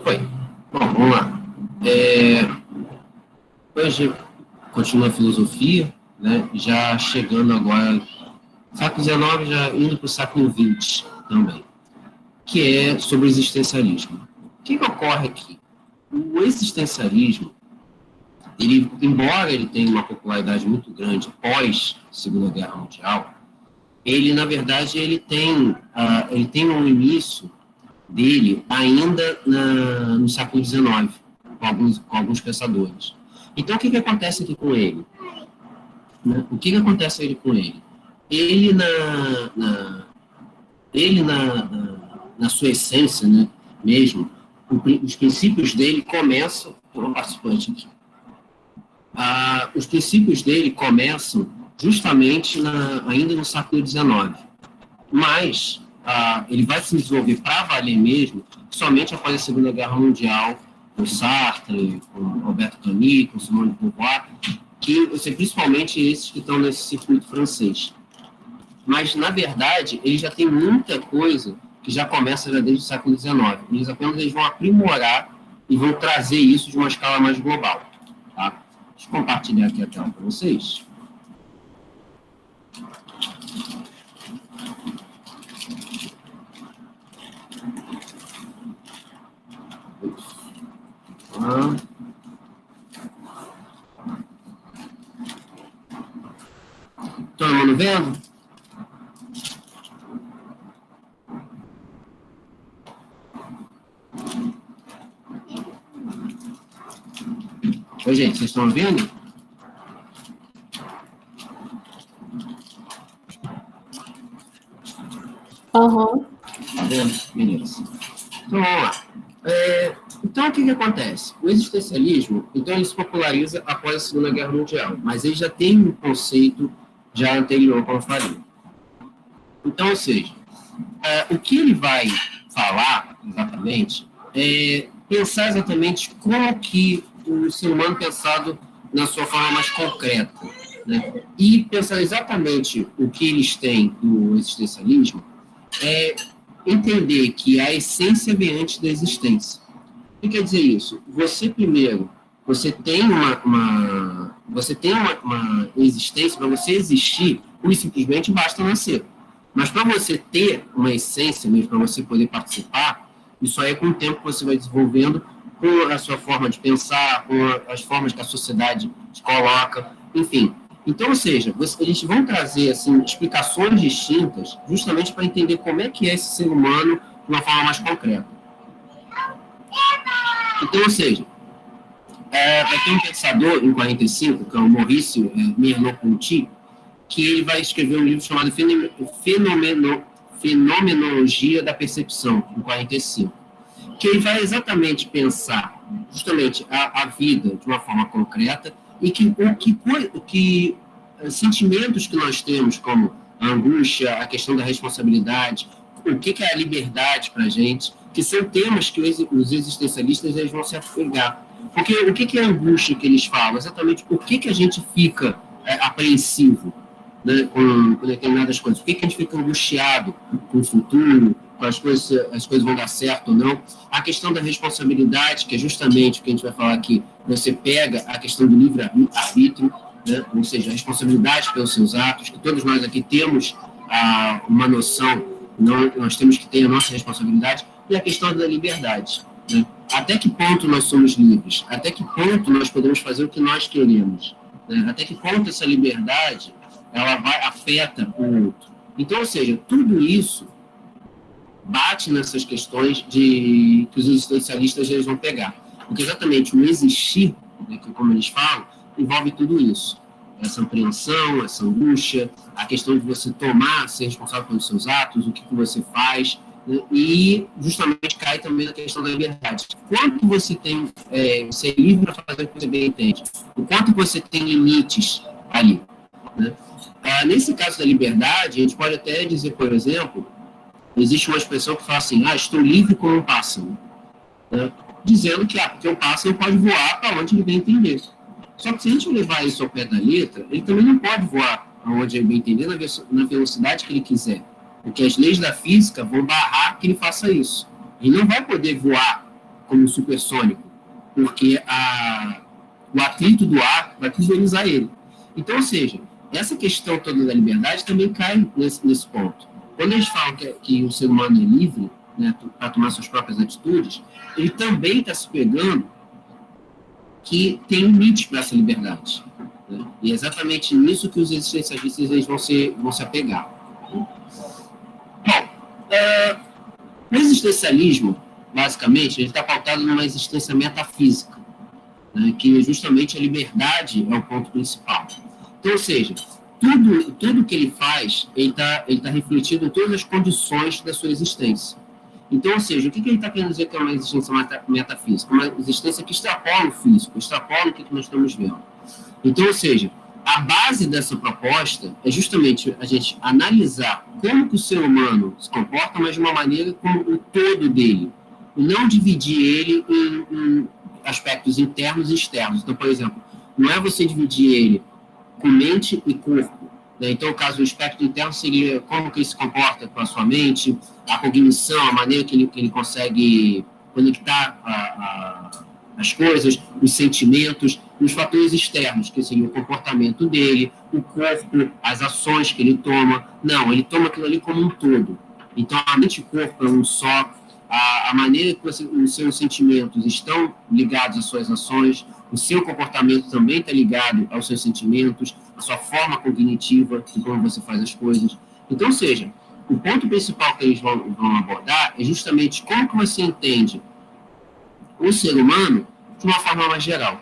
Oi. Bom, vamos lá. Hoje continua a filosofia, né? Já chegando agora, século XIX, já indo para o século XX também, que é sobre o existencialismo. O que ocorre aqui? O existencialismo, ele, embora ele tenha uma popularidade muito grande pós Segunda Guerra Mundial, ele, na verdade, ele tem um início dele ainda no século XIX, com alguns pensadores. Então, o que acontece aqui com ele? Né? O que acontece aqui com ele? Ele, na sua essência, né, mesmo, os princípios dele começam... Estou um participante aqui. Os princípios dele começam justamente ainda no século XIX. Mas ele vai se desenvolver para valer mesmo somente após a Segunda Guerra Mundial, com Sartre, com Alberto Camus, com Simone de Beauvoir, principalmente esses que estão nesse circuito francês. Mas, na verdade, ele já tem muita coisa que já começa já desde o século XIX. Eles vão aprimorar e vão trazer isso de uma escala mais global. Tá? Deixa eu compartilhar aqui a tela para vocês. Todo mundo vendo? Oi, gente, vocês estão vendo? Aham. Tá vendo? Beleza. Então, vamos lá. Então, o que acontece? O existencialismo, então, ele se populariza após a Segunda Guerra Mundial, mas ele já tem um conceito já anterior, como eu falei. Então, ou seja, o que ele vai falar, exatamente, é pensar exatamente como que o ser humano pensado na sua forma mais concreta, né? E pensar exatamente o que eles têm do existencialismo é entender que a essência vem antes da existência. O que quer dizer isso? Você primeiro, você tem uma existência, para você existir, simplesmente basta nascer. Mas para você ter uma essência mesmo, para você poder participar, isso aí é com o tempo que você vai desenvolvendo, com a sua forma de pensar, com as formas que a sociedade te coloca, enfim. Então, ou seja, eles vão trazer assim, explicações distintas justamente para entender como é que é esse ser humano de uma forma mais concreta. Então, ou seja, vai ter um pensador em 45, que é o Maurice Merleau-Ponty, que ele vai escrever um livro chamado Fenomenologia da Percepção, em 45, que ele vai exatamente pensar justamente a vida de uma forma concreta e que sentimentos que nós temos, como a angústia, a questão da responsabilidade, o que é a liberdade para a gente, que são temas que os existencialistas eles vão se apegar. Porque o que é a angústia que eles falam? Exatamente por que a gente fica apreensivo, né, com determinadas coisas. Por que a gente fica angustiado com o futuro, com as coisas vão dar certo ou não. A questão da responsabilidade, que é justamente o que a gente vai falar aqui, você pega a questão do livre-arbítrio, né, ou seja, a responsabilidade pelos seus atos, que todos nós aqui temos uma noção, nós temos que ter a nossa responsabilidade, e a questão da liberdade. Né? Até que ponto nós somos livres? Até que ponto nós podemos fazer o que nós queremos? Né? Até que ponto essa liberdade afeta o outro? Então, ou seja, tudo isso bate nessas questões que os existencialistas eles vão pegar. Porque exatamente o existir, né, que como eles falam, envolve tudo isso. Essa apreensão, essa angústia, a questão de você ser responsável pelos seus atos, o que você faz, né, e justamente cai também na questão da liberdade. Quanto você tem, você é livre para fazer o que você bem entende, o quanto você tem limites ali. Né? Nesse caso da liberdade, a gente pode até dizer, por exemplo, existe uma expressão que fala assim, estou livre como um pássaro. Né? Dizendo que porque o pássaro pode voar para onde ele bem entender. Só que se a gente levar isso ao pé da letra, ele também não pode voar para onde ele bem entender na velocidade que ele quiser. Porque as leis da física vão barrar que ele faça isso. Ele não vai poder voar como um supersônico, porque o atrito do ar vai pulverizar ele. Então, ou seja, essa questão toda da liberdade também cai nesse ponto. Quando eles falam que o ser humano é livre, né, para tomar suas próprias atitudes, ele também está se pegando que tem limite para essa liberdade. Né? E é exatamente nisso que os existencialistas eles vão se apegar. Bom, o existencialismo, basicamente, ele está pautado numa existência metafísica, né, que justamente a liberdade é o ponto principal. Então, ou seja, tudo que ele faz, ele tá refletido em todas as condições da sua existência. Então, ou seja, o que ele está querendo dizer que é uma existência metafísica? Uma existência que extrapola o físico, extrapola o que nós estamos vendo. Então, ou seja, a base dessa proposta é justamente a gente analisar como que o ser humano se comporta, mas de uma maneira como o todo dele, e não dividir ele em aspectos internos e externos. Então, por exemplo, não é você dividir ele com mente e corpo. Né? Então, o caso do espectro interno seria como que ele se comporta com a sua mente, a cognição, a maneira que ele consegue conectar as coisas, os sentimentos, os fatores externos, que seria o comportamento dele, o corpo, as ações que ele toma. Não, ele toma aquilo ali como um todo. Então, a mente e o corpo é um só, a maneira que os seus sentimentos estão ligados às suas ações, o seu comportamento também está ligado aos seus sentimentos, a sua forma cognitiva de como você faz as coisas. Então, ou seja, o ponto principal que eles vão abordar é justamente como que você entende o ser humano de uma forma mais geral.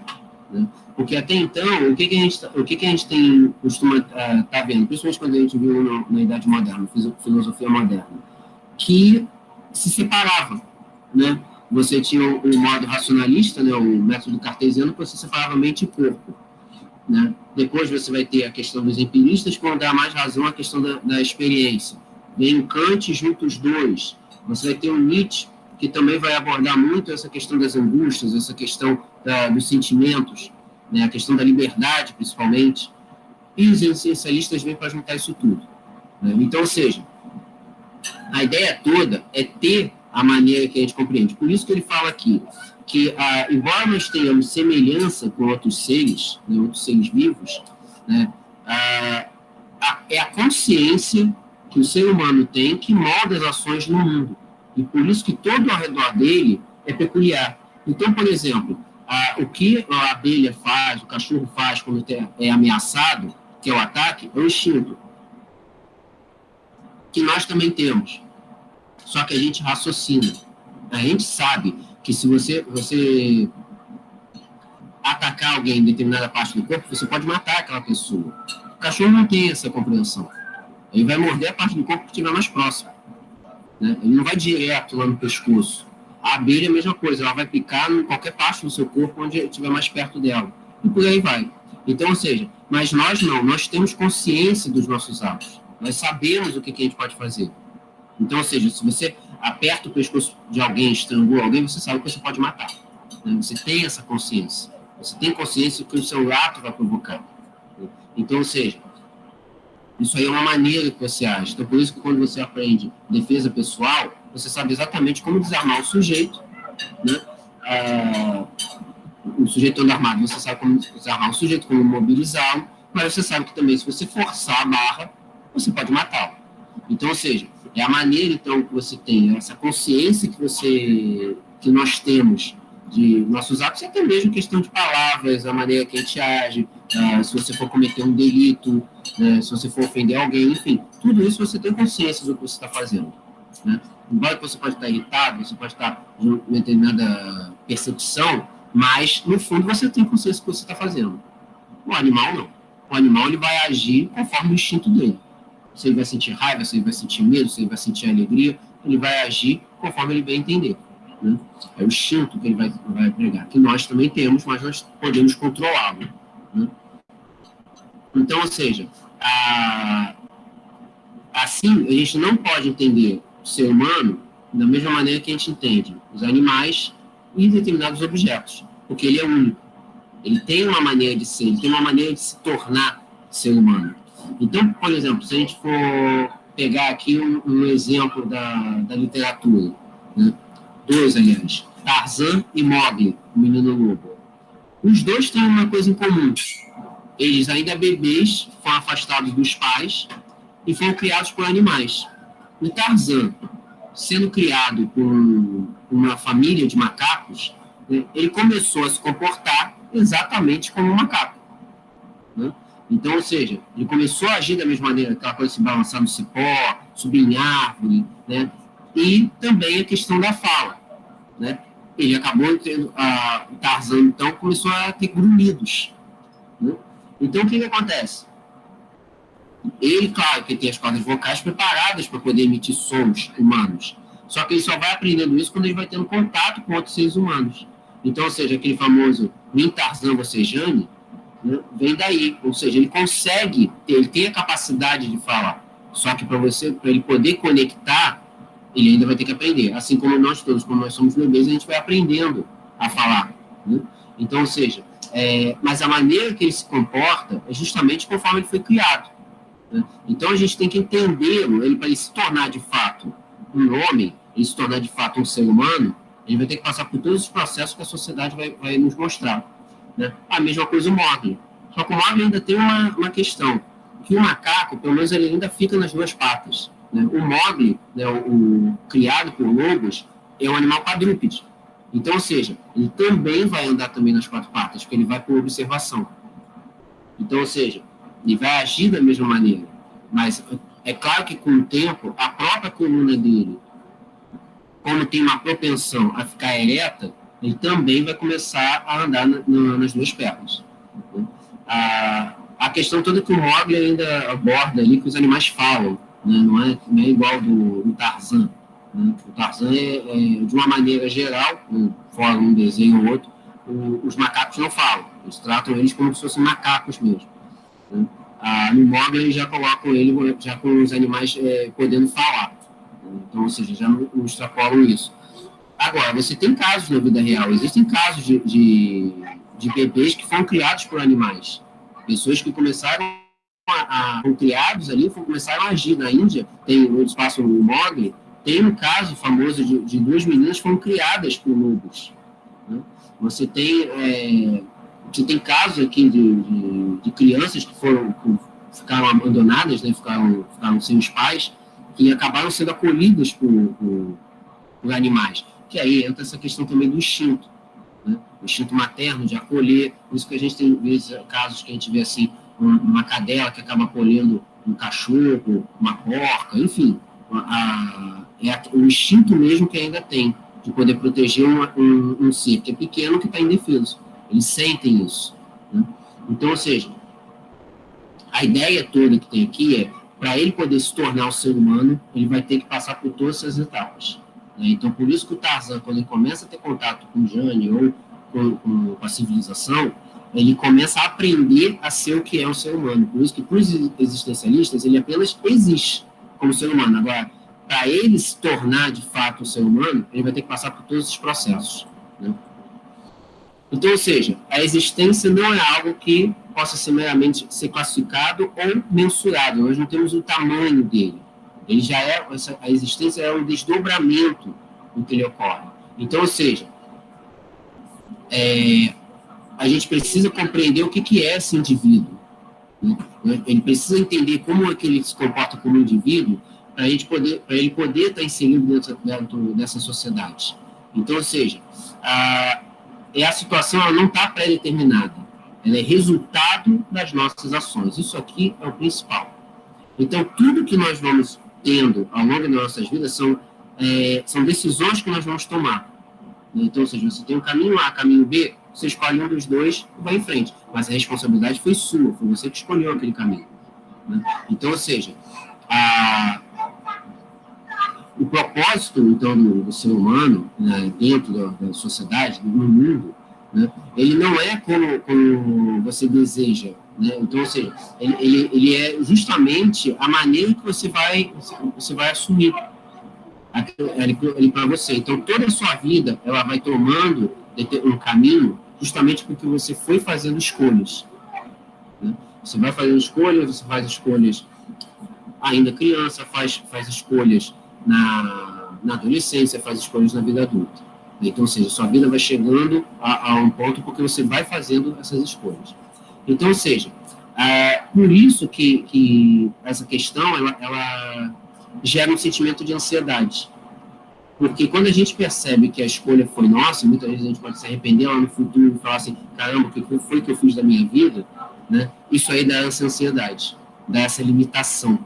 Né? Porque até então, o que a gente costuma estar vendo, principalmente quando a gente viu na Idade Moderna, filosofia moderna, que se separava, né? Você tinha o modo racionalista, né, o método cartesiano, que você separava mente e corpo. Né? Depois você vai ter a questão dos empiristas, que vão dar mais razão à questão da experiência. Vem o Kant junto os dois. Você vai ter o Nietzsche, que também vai abordar muito essa questão das angústias, essa questão dos sentimentos, né, a questão da liberdade, principalmente. E os existencialistas vêm para juntar isso tudo. Né? Então, ou seja, a ideia toda é ter a maneira que a gente compreende. Por isso que ele fala aqui que, embora nós tenhamos semelhança com outros seres, né, outros seres vivos, né, é a consciência que o ser humano tem que molda as ações no mundo. E por isso que todo ao redor dele é peculiar. Então, por exemplo, o que a abelha faz, o cachorro faz quando é ameaçado, que é o ataque, é o instinto. Que nós também temos. Só que a gente raciocina. A gente sabe que se você atacar alguém em determinada parte do corpo, você pode matar aquela pessoa. O cachorro não tem essa compreensão. Ele vai morder a parte do corpo que estiver mais próximo. Né? Ele não vai direto lá no pescoço. A abelha é a mesma coisa, ela vai picar em qualquer parte do seu corpo onde estiver mais perto dela. E por aí vai. Então, ou seja, mas nós não, nós temos consciência dos nossos atos. Nós sabemos o que a gente pode fazer. Então, ou seja, se você aperta o pescoço de alguém, estrangula alguém, você sabe que você pode matar. Né? Você tem essa consciência. Você tem consciência que o seu ato vai provocar. Então, ou seja, isso aí é uma maneira que você age. Então, por isso que quando você aprende defesa pessoal, você sabe exatamente como desarmar o sujeito, né? O sujeito anda armado, você sabe como desarmar o sujeito, como mobilizá-lo, mas você sabe que também, se você forçar a barra, você pode matá-lo. Então, ou seja, é a maneira, então, que você tem, essa consciência que nós temos de nossos atos, e até mesmo questão de palavras, a maneira que a gente age, se você for cometer um delito, se você for ofender alguém, enfim, tudo isso você tem consciência do que você está fazendo. Né? Embora você pode estar irritado, você pode estar de uma determinada percepção, mas, no fundo, você tem consciência do que você está fazendo. O animal, não. O animal, ele vai agir conforme o instinto dele. Se ele vai sentir raiva, se ele vai sentir medo, se ele vai sentir alegria, ele vai agir conforme ele bem entender. Né? É o instinto que ele vai pregar, que nós também temos, mas nós podemos controlá-lo. Né? Então, ou seja, assim, a gente não pode entender o ser humano da mesma maneira que a gente entende os animais e determinados objetos, porque ele é único. Ele tem uma maneira de ser, ele tem uma maneira de se tornar ser humano. Então, por exemplo, se a gente for pegar aqui um exemplo da literatura, né? Dois, aliás, Tarzan e Mowgli, o menino lobo. Os dois têm uma coisa em comum. Eles ainda bebês, foram afastados dos pais e foram criados por animais. O Tarzan, sendo criado por uma família de macacos, né, ele começou a se comportar exatamente como um macaco. Né? Então, ou seja, ele começou a agir da mesma maneira, aquela coisa de se balançar no cipó, subir em árvore, né? E também a questão da fala, né? Ele acabou tendo, o Tarzan, então, começou a ter grunhidos. Né? Então, o que acontece? Ele, claro, que tem as cordas vocais preparadas para poder emitir sons humanos. Só que ele só vai aprendendo isso quando ele vai tendo contato com outros seres humanos. Então, ou seja, aquele famoso Min Tarzan Vocejane, né, vem daí. Ou seja, ele consegue, ele tem a capacidade de falar. Só que para ele poder conectar, ele ainda vai ter que aprender. Assim como nós todos, como nós somos bebês, a gente vai aprendendo a falar. Né? Então, ou seja, mas a maneira que ele se comporta é justamente conforme ele foi criado. Né? Então, a gente tem que entendê-lo, para ele se tornar de fato um homem, ele se tornar de fato um ser humano, ele vai ter que passar por todos os processos que a sociedade vai nos mostrar. Né? A mesma coisa o Mowgli. Só que o Mowgli ainda tem uma questão, que o macaco, pelo menos, ele ainda fica nas duas patas. Né? O Mowgli, né, o criado por lobos, é um animal quadrúpede. Então, ou seja, ele também vai andar também nas quatro patas, porque ele vai por observação. Então, ou seja, ele vai agir da mesma maneira. Mas é claro que com o tempo, a própria coluna dele, como tem uma propensão a ficar ereta, ele também vai começar a andar nas duas pernas. A questão toda que o Mowgli ainda aborda ali, que os animais falam, né? Não é igual do Tarzan. Né? O Tarzan de uma maneira geral, fora um desenho ou outro, os macacos não falam. Eles tratam eles como se fossem macacos mesmo. Né? No Mowgli, eles já colocam ele já com os animais podendo falar. Então, ou seja, já não extrapolam isso. Agora, você tem casos na vida real, existem casos de bebês que foram criados por animais. Pessoas que começaram foram criados ali, começaram a agir. Na Índia, tem o espaço no Mowgli, tem um caso famoso de duas meninas que foram criadas por lobos. Né? Você tem casos aqui de crianças que ficaram abandonadas, né? ficaram sem os pais, que acabaram sendo acolhidas por animais. Que aí entra essa questão também do instinto, né? O instinto materno de acolher. Por isso que a gente tem vezes, casos que a gente vê assim, uma cadela que acaba acolhendo um cachorro, uma porca, enfim. O instinto mesmo que ainda tem, de poder proteger um ser que é pequeno, que está indefeso. Eles sentem isso. Né? Então, ou seja, a ideia toda que tem aqui é, para ele poder se tornar um ser humano, ele vai ter que passar por todas essas etapas. Né? Então, por isso que o Tarzan, quando ele começa a ter contato com o Jane ou com a civilização, ele começa a aprender a ser o que é um ser humano. Por isso que, para os existencialistas, ele apenas existe como ser humano. Agora, para ele se tornar, de fato, um ser humano, ele vai ter que passar por todos esses processos. Né? Então, ou seja, a existência não é algo que possa ser meramente ser classificado ou mensurado. Nós não temos o tamanho dele. Ele já a existência é um desdobramento do que ele ocorre. Então, ou seja, a gente precisa compreender o que é esse indivíduo. Né? Ele precisa entender como é que ele se comporta como indivíduo para ele poder estar inserido dentro dessa sociedade. Então, ou seja, a situação ela não está pré-determinada. Ela é resultado das nossas ações. Isso aqui é o principal. Então, tudo que nós vamos tendo ao longo das nossas vidas são decisões que nós vamos tomar. Então, ou seja, você tem o caminho A, caminho B, você escolhe um dos dois e vai em frente. Mas a responsabilidade foi sua, foi você que escolheu aquele caminho. Né? Então, ou seja, o propósito, então, do ser humano, né, dentro da sociedade, no mundo, né, ele não é como você deseja. Né? Então, ou seja, ele é justamente a maneira que você vai assumir ele para você. Então, toda a sua vida, ela vai tomando um caminho justamente porque você foi fazendo escolhas. Né? Você vai fazendo escolhas, você faz escolhas ainda criança, faz escolhas na adolescência, faz escolhas na vida adulta. Então, ou seja, sua vida vai chegando a um ponto porque você vai fazendo essas escolhas. Então, ou seja, por isso que essa questão, ela gera um sentimento de ansiedade. Porque quando a gente percebe que a escolha foi nossa, muitas vezes a gente pode se arrepender lá no futuro e falar assim, caramba, o que foi que eu fiz da minha vida? Né? Isso aí dá essa ansiedade, dá essa limitação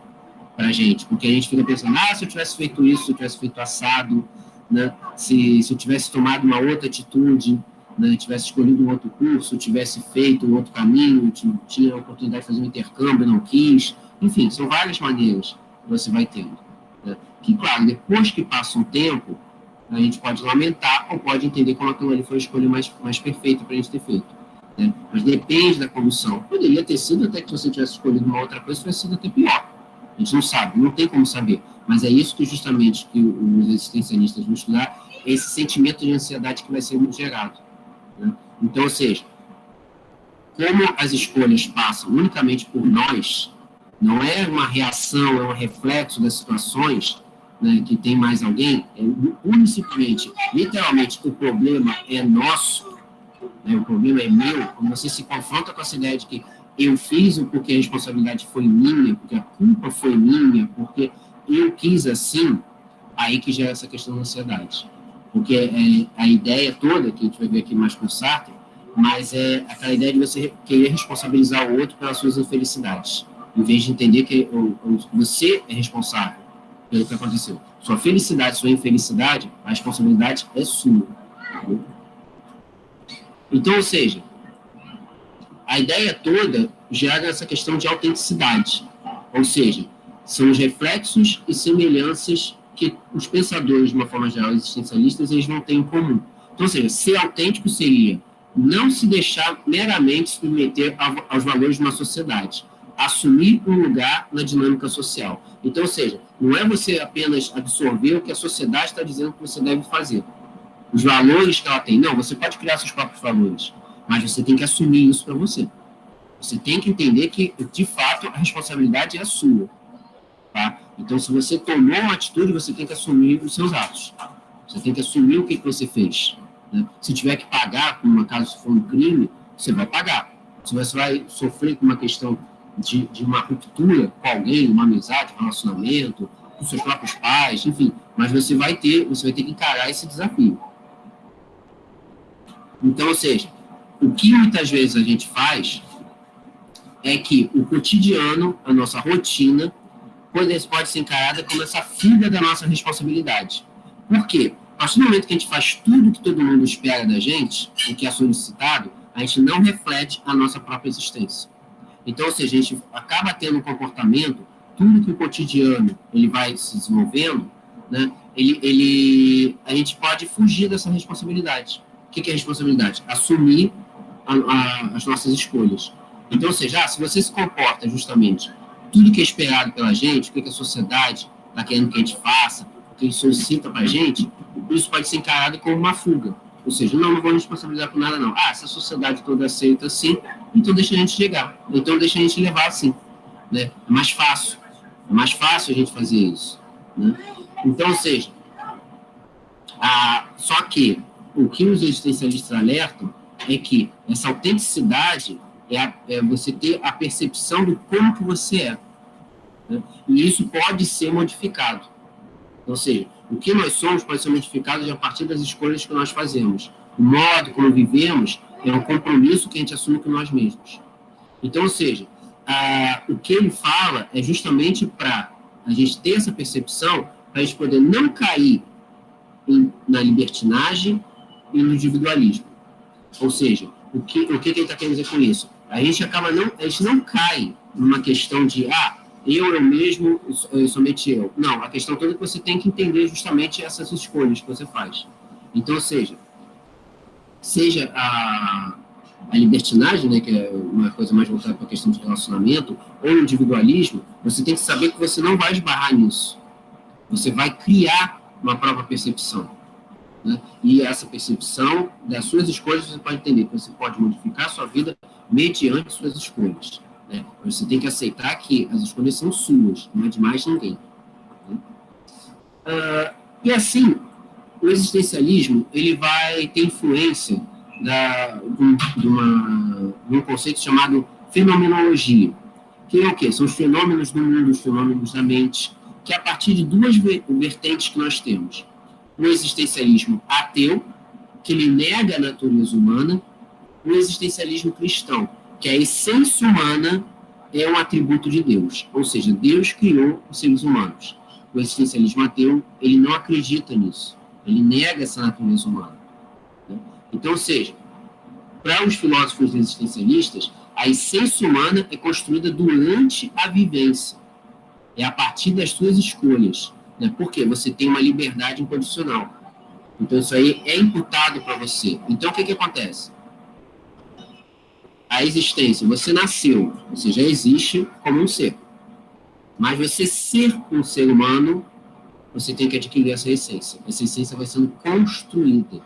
para a gente, porque a gente fica pensando, se eu tivesse feito isso, se eu tivesse feito assado, né? Se eu tivesse tomado uma outra atitude, né? Tivesse escolhido um outro curso, tivesse feito um outro caminho, tinha a oportunidade de fazer um intercâmbio, não quis, enfim, são várias maneiras que você vai tendo. Né? Que, claro, depois que passa um tempo, a gente pode lamentar ou pode entender como aquilo ali foi a escolha mais perfeita para a gente ter feito. Né? Mas depende da condução. Poderia ter sido até que você tivesse escolhido uma outra coisa, tivesse sido até pior. A gente não sabe, não tem como saber. Mas é isso que justamente que os existencialistas vão estudar, é esse sentimento de ansiedade que vai ser gerado. Né? Então, ou seja, como as escolhas passam unicamente por nós, não é uma reação, é um reflexo das situações, né, que tem mais alguém, é unicamente, literalmente, o problema é nosso, né, o problema é meu, quando você se confronta com essa ideia de que eu fiz porque a responsabilidade foi minha, porque a culpa foi minha, porque eu quis assim, aí que gera essa questão da ansiedade. Porque a ideia toda, que a gente vai ver aqui mais com o Sartre, mas é aquela ideia de você querer responsabilizar o outro pelas suas infelicidades, em vez de entender que você é responsável pelo que aconteceu. Sua felicidade, sua infelicidade, a responsabilidade é sua. Então, ou seja, a ideia toda gera essa questão de autenticidade, ou seja, são os reflexos e semelhanças que os pensadores, de uma forma geral, existencialistas, eles não têm em comum. Então, ou seja, ser autêntico seria não se deixar meramente submeter aos valores de uma sociedade, assumir um lugar na dinâmica social. Então, ou seja, não é você apenas absorver o que a sociedade está dizendo que você deve fazer, os valores que ela tem. Não, você pode criar seus próprios valores, mas você tem que assumir isso para você. Você tem que entender que, de fato, a responsabilidade é sua. Tá? Então, se você tomou uma atitude, você tem que assumir os seus atos. Você tem que assumir o que você fez. Né? Se tiver que pagar, por um caso, se for um crime, você vai pagar. Se você vai sofrer com uma questão de uma ruptura com alguém, uma amizade, um relacionamento, com seus próprios pais, enfim, mas você vai ter que encarar esse desafio. Então, ou seja, o que muitas vezes a gente faz é que o cotidiano, a nossa rotina, pode ser encarada como essa fuga da nossa responsabilidade. Por quê? A partir do momento que a gente faz tudo que todo mundo espera da gente, o que é solicitado, a gente não reflete a nossa própria existência. Então, ou seja, a gente acaba tendo um comportamento, tudo que o cotidiano ele vai se desenvolvendo, né, a gente pode fugir dessa responsabilidade. O que é responsabilidade? Assumir as nossas escolhas. Então, ou seja, se você se comporta justamente tudo que é esperado pela gente, o que a sociedade está querendo que a gente faça, o que solicita para a gente, isso pode ser encarado como uma fuga. Ou seja, não vou me responsabilizar por nada, não. Se a sociedade toda aceita assim, então deixa a gente chegar. Então deixa a gente levar assim. Né? É mais fácil. É mais fácil a gente fazer isso. Né? Então, ou seja, só que o que os existencialistas alertam é que essa autenticidade é você ter a percepção do como que você é. Né? E isso pode ser modificado. Ou seja, o que nós somos pode ser modificado a partir das escolhas que nós fazemos. O modo como vivemos é um compromisso que a gente assume com nós mesmos. Então, ou seja, o que ele fala é justamente para a gente ter essa percepção, para a gente poder não cair na libertinagem e no individualismo. Ou seja, o que ele está querendo dizer com isso? A gente não cai numa questão de eu mesmo, somente eu. Não, a questão toda é que você tem que entender justamente essas escolhas que você faz. Então, seja a libertinagem, né, que é uma coisa mais voltada para a questão de relacionamento, ou o individualismo, você tem que saber que você não vai esbarrar nisso. Você vai criar uma própria percepção. Né? E essa percepção das suas escolhas, você pode entender que você pode modificar a sua vida mediante suas escolhas. Né? Você tem que aceitar que as escolhas são suas, não é de mais ninguém. Né? E assim, O existencialismo ele vai ter influência de um conceito chamado fenomenologia, que é o quê? São os fenômenos do mundo, os fenômenos da mente, que é a partir de duas vertentes que nós temos. O existencialismo ateu, que ele nega a natureza humana, o existencialismo cristão, que a essência humana é um atributo de Deus, ou seja, Deus criou os seres humanos. O existencialismo ateu, ele não acredita nisso, ele nega essa natureza humana. Então, ou seja, para os filósofos existencialistas, a essência humana é construída durante a vivência, é a partir das suas escolhas, né? Porque você tem uma liberdade incondicional. Então, isso aí é imputado para você. Então, o que acontece? A existência, você nasceu, você já existe como um ser. Mas você ser um ser humano, você tem que adquirir essa essência. Essa essência vai sendo construída,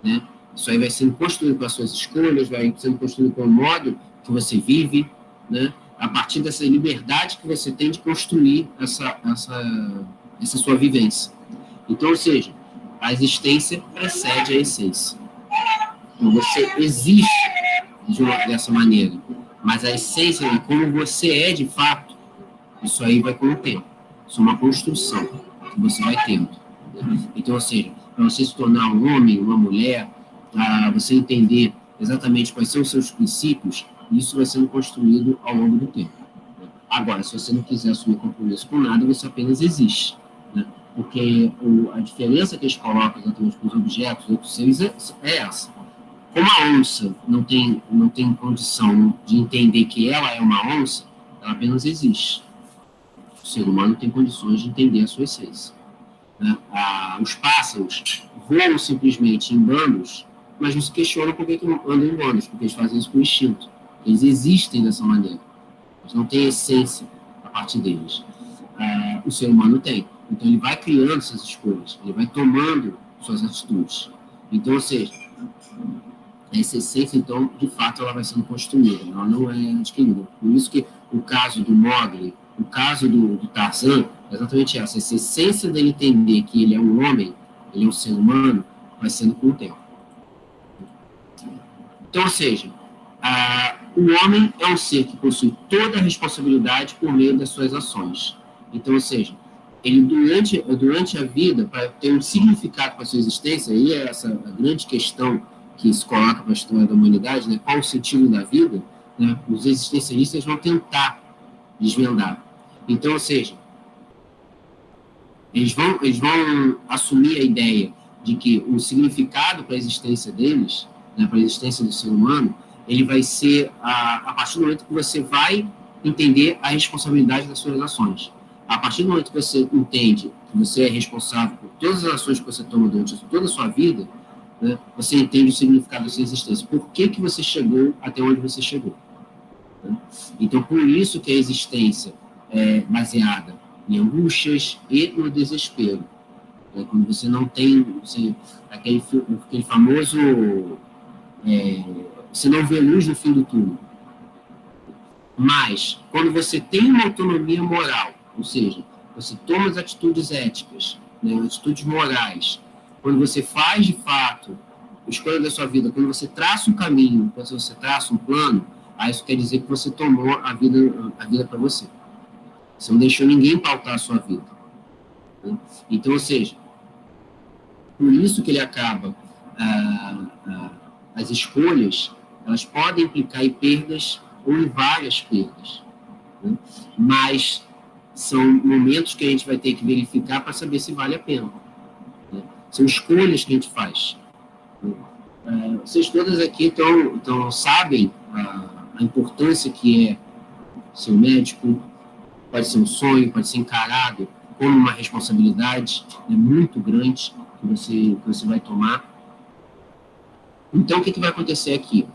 né? Isso aí vai sendo construído pelas suas escolhas, vai sendo construído pelo modo que você vive, né? A partir dessa liberdade que você tem de construir essa sua vivência. Então, ou seja, a existência precede a essência. Então, você existe dessa maneira, mas a essência e como você é de fato, isso aí vai com o tempo. Isso é uma construção que você vai tendo. Então, ou seja, para você se tornar um homem, uma mulher, você entender exatamente quais são os seus princípios, isso vai sendo construído ao longo do tempo. Agora, se você não quiser assumir compromisso com nada, você apenas existe, né? Porque a diferença que eles colocam exatamente com os objetos, outros seres, é essa. Como a onça não tem condição de entender que ela é uma onça, ela apenas existe. O ser humano tem condições de entender a sua essência, né? Os pássaros voam simplesmente em bandos, mas não se questionam por que andam em bandos, porque eles fazem isso com instinto. Eles existem dessa maneira. Eles não têm essência a partir deles. O ser humano tem. Então, ele vai criando essas escolhas, ele vai tomando suas atitudes. Então, ou seja, essa essência, então, de fato, ela vai sendo construída, ela não é adquirida. Por isso que o caso do Mowgli, o caso do Tarzan, é exatamente essa essência dele entender que ele é um homem, ele é um ser humano, vai sendo com o tempo. Então, ou seja, o homem é um ser que possui toda a responsabilidade por meio das suas ações. Então, ou seja, ele durante a vida, para ter um significado para a sua existência, e é essa a grande questão que se coloca para a história da humanidade, né? Qual o sentido da vida, né? Os existencialistas vão tentar desvendar. Então, ou seja, eles vão assumir a ideia de que o significado para a existência deles, né, para a existência do ser humano, ele vai ser a partir do momento que você vai entender a responsabilidade das suas ações. A partir do momento que você entende que você é responsável por todas as ações que você toma durante toda a sua vida, né, você entende o significado da sua existência. Por que você chegou até onde você chegou? Né? Então, por isso que a existência é baseada em angústias e no desespero. Né? Quando você não tem aquele famoso você não vê luz no fim do túnel. Mas, quando você tem uma autonomia moral, ou seja, você toma as atitudes éticas, né, atitudes morais, quando você faz, de fato, a escolha da sua vida, quando você traça um caminho, quando você traça um plano, aí isso quer dizer que você tomou a vida para você. Você não deixou ninguém pautar a sua vida. Né? Então, ou seja, por isso que ele acaba as escolhas, elas podem implicar em perdas ou em várias perdas, né? Mas são momentos que a gente vai ter que verificar para saber se vale a pena, né? São escolhas que a gente faz, né? Vocês todas aqui então sabem a importância que é ser médico. Pode ser um sonho, pode ser encarado como uma responsabilidade, né, muito grande que você vai tomar. Então, o que vai acontecer aqui?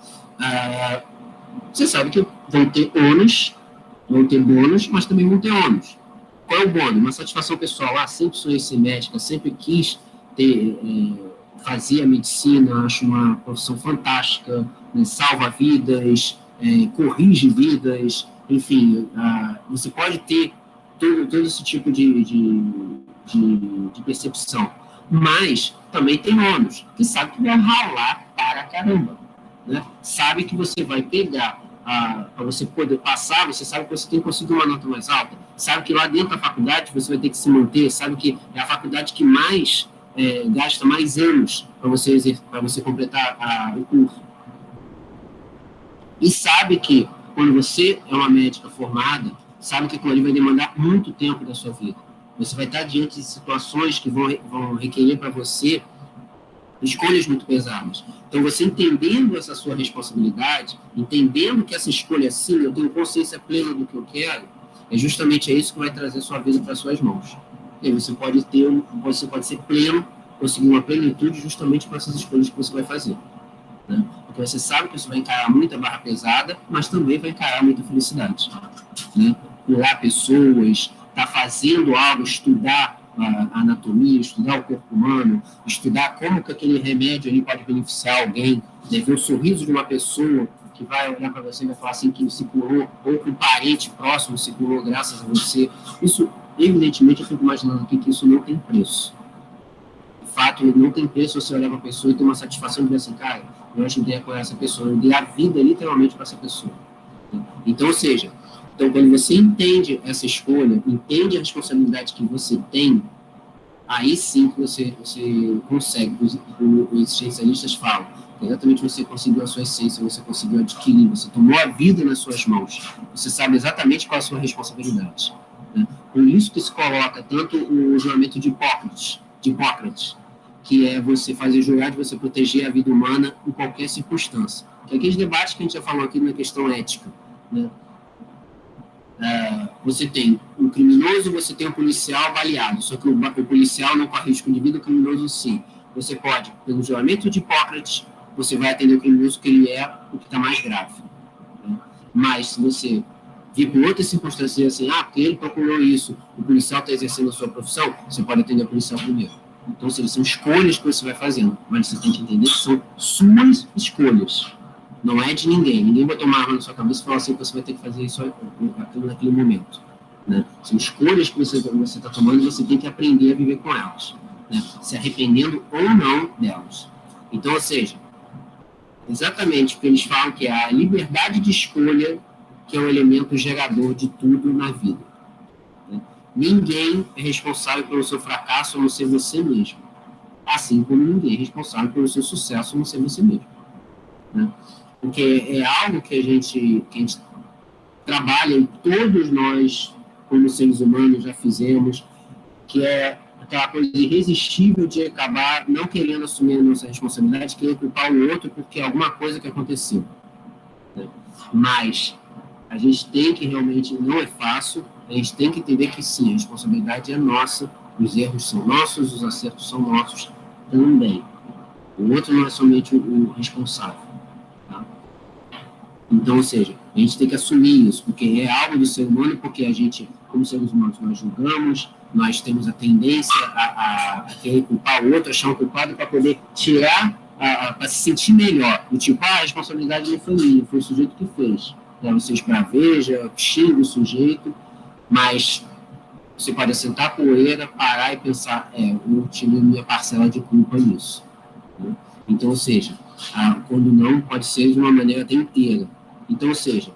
Você sabe que vão ter ônus, vão ter bônus, mas também vão ter ônus. Qual é o bônus? Uma satisfação pessoal. Sempre sonhei ser médica, sempre quis fazer a medicina, acho uma profissão fantástica, né, salva vidas, corrige vidas, enfim, você pode ter todo esse tipo de percepção. Mas também tem ônus, que sabe que vai ralar para caramba, né? Sabe que você vai pegar, para você poder passar, você sabe que você tem que conseguir uma nota mais alta, sabe que lá dentro da faculdade você vai ter que se manter, sabe que é a faculdade que mais gasta mais anos para você completar o curso. E sabe que quando você é uma médica formada, sabe que aquilo ali vai demandar muito tempo da sua vida. Você vai estar diante de situações que vão requerer para você escolhas muito pesadas. Então, você entendendo essa sua responsabilidade, entendendo que essa escolha, sim, eu tenho consciência plena do que eu quero, é justamente isso que vai trazer sua vida para suas mãos. E aí você pode ser pleno, conseguir uma plenitude justamente com essas escolhas que você vai fazer. Né? Porque você sabe que você vai encarar muita barra pesada, mas também vai encarar muita felicidade. Né? Curar pessoas, estar fazendo algo, estudar a anatomia, estudar o corpo humano, estudar como que aquele remédio ali pode beneficiar alguém, né? Ver o sorriso de uma pessoa que vai olhar para você e vai falar assim que se curou, ou que um parente próximo se curou graças a você. Isso, evidentemente, eu fico imaginando aqui que isso não tem preço. De fato, não tem preço você olhar para a pessoa e ter uma satisfação de ver assim, cara, eu ajudei a curar essa pessoa, eu dei a vida literalmente para essa pessoa. Então, ou seja, quando você entende essa escolha, entende a responsabilidade que você tem, aí sim que você consegue, os existencialistas falam, exatamente você conseguiu a sua essência, você conseguiu adquirir, você tomou a vida nas suas mãos, você sabe exatamente qual é a sua responsabilidade. Né? Por isso que se coloca tanto o juramento de Hipócrates, que é você fazer jurar de você proteger a vida humana em qualquer circunstância. Que é aqueles debates que a gente já falou aqui na questão ética, né? Você tem um criminoso, você tem um policial baleado, só que o policial não corre risco de vida, o criminoso sim. Você pode, pelo juramento de Hipócrates, você vai atender o criminoso que ele é o que está mais grave. Né? Mas se você vir por outras circunstâncias assim, porque ele procurou isso, o policial está exercendo a sua profissão, você pode atender o policial primeiro. Então, são escolhas que você vai fazendo, mas você tem que entender que são suas escolhas. Não é de ninguém. Ninguém vai tomar arma na sua cabeça e falar assim que você vai ter que fazer isso aquilo naquele momento. Né? São escolhas que você está tomando e você tem que aprender a viver com elas. Né? Se arrependendo ou não delas. Então, ou seja, exatamente o que eles falam que é a liberdade de escolha que é o elemento gerador de tudo na vida. Né? Ninguém é responsável pelo seu fracasso a não ser você mesmo. Assim como ninguém é responsável pelo seu sucesso a não ser você mesmo. Né? Porque é algo que a gente trabalha, e todos nós, como seres humanos, já fizemos, que é aquela coisa irresistível de acabar não querendo assumir a nossa responsabilidade, querer culpar o outro porque alguma coisa que aconteceu. Né? Mas a gente tem que realmente, não é fácil, a gente tem que entender que sim, a responsabilidade é nossa, os erros são nossos, os acertos são nossos também. O outro não é somente o responsável. Então, ou seja, a gente tem que assumir isso, porque é algo do ser humano, porque a gente, como seres humanos, nós julgamos, nós temos a tendência a querer culpar o outro, achar um culpado para poder tirar, para se sentir melhor. Do tipo, a responsabilidade não foi minha, foi o sujeito que fez. Você esbraveja, xinga o sujeito, mas você pode sentar a poeira, parar e pensar, eu tive minha parcela de culpa nisso. Né? Então, ou seja, quando não, pode ser de uma maneira até inteira. Então, ou seja,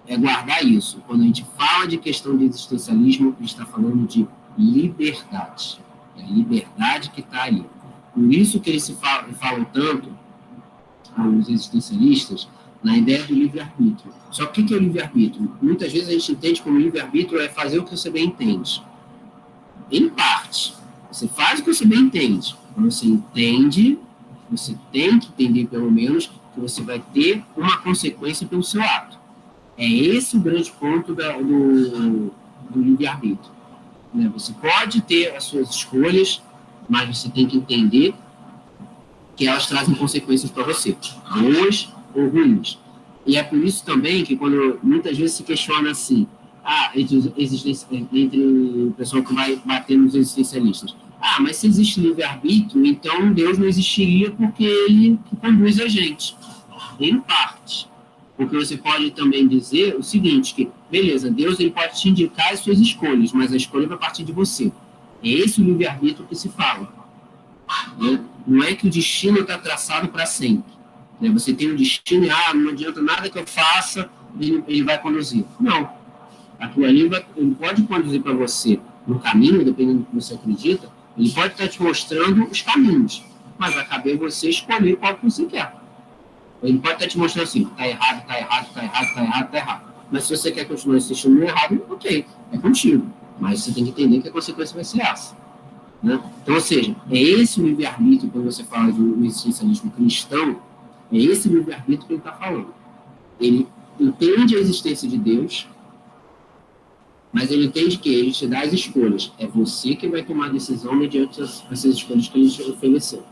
é guardar isso. Quando a gente fala de questão de existencialismo, a gente está falando de liberdade. É a liberdade que está ali. Por isso que eles falam tanto, os existencialistas, na ideia do livre-arbítrio. Só que o que é o livre-arbítrio? Muitas vezes a gente entende como livre-arbítrio é fazer o que você bem entende. Em parte. Você faz o que você bem entende. Quando você entende, você tem que entender, pelo menos, que você vai ter uma consequência pelo seu ato. É esse o grande ponto do livre-arbítrio. Né? Você pode ter as suas escolhas, mas você tem que entender que elas trazem consequências para você, boas ou ruins. E é por isso também que quando muitas vezes se questiona assim, entre o pessoal que vai bater nos existencialistas, mas se existe livre-arbítrio, então Deus não existiria porque ele que conduz a gente. Em parte. Porque você pode também dizer o seguinte, que, beleza, Deus ele pode te indicar as suas escolhas, mas a escolha vai partir de você. É esse o livre-arbítrio que se fala. Né? não é que o destino está traçado para sempre. Né? Você tem um destino e, não adianta nada que eu faça, ele vai conduzir. Não. Aquilo ali ele pode conduzir para você no caminho, dependendo do que você acredita, ele pode estar te mostrando os caminhos, mas vai caber você escolher qual que você quer. Ele pode estar te mostrando assim, tá errado, tá errado, tá errado, tá errado, tá errado. Mas se você quer continuar insistindo no errado, ok, é contigo. Mas você tem que entender que a consequência vai ser essa. Né? Então, ou seja, é esse o livre-arbítrio, quando você fala do existencialismo cristão, é esse livre-arbítrio que ele está falando. Ele entende a existência de Deus, mas ele entende que ele te dá as escolhas. É você que vai tomar a decisão mediante essas escolhas que ele te ofereceu.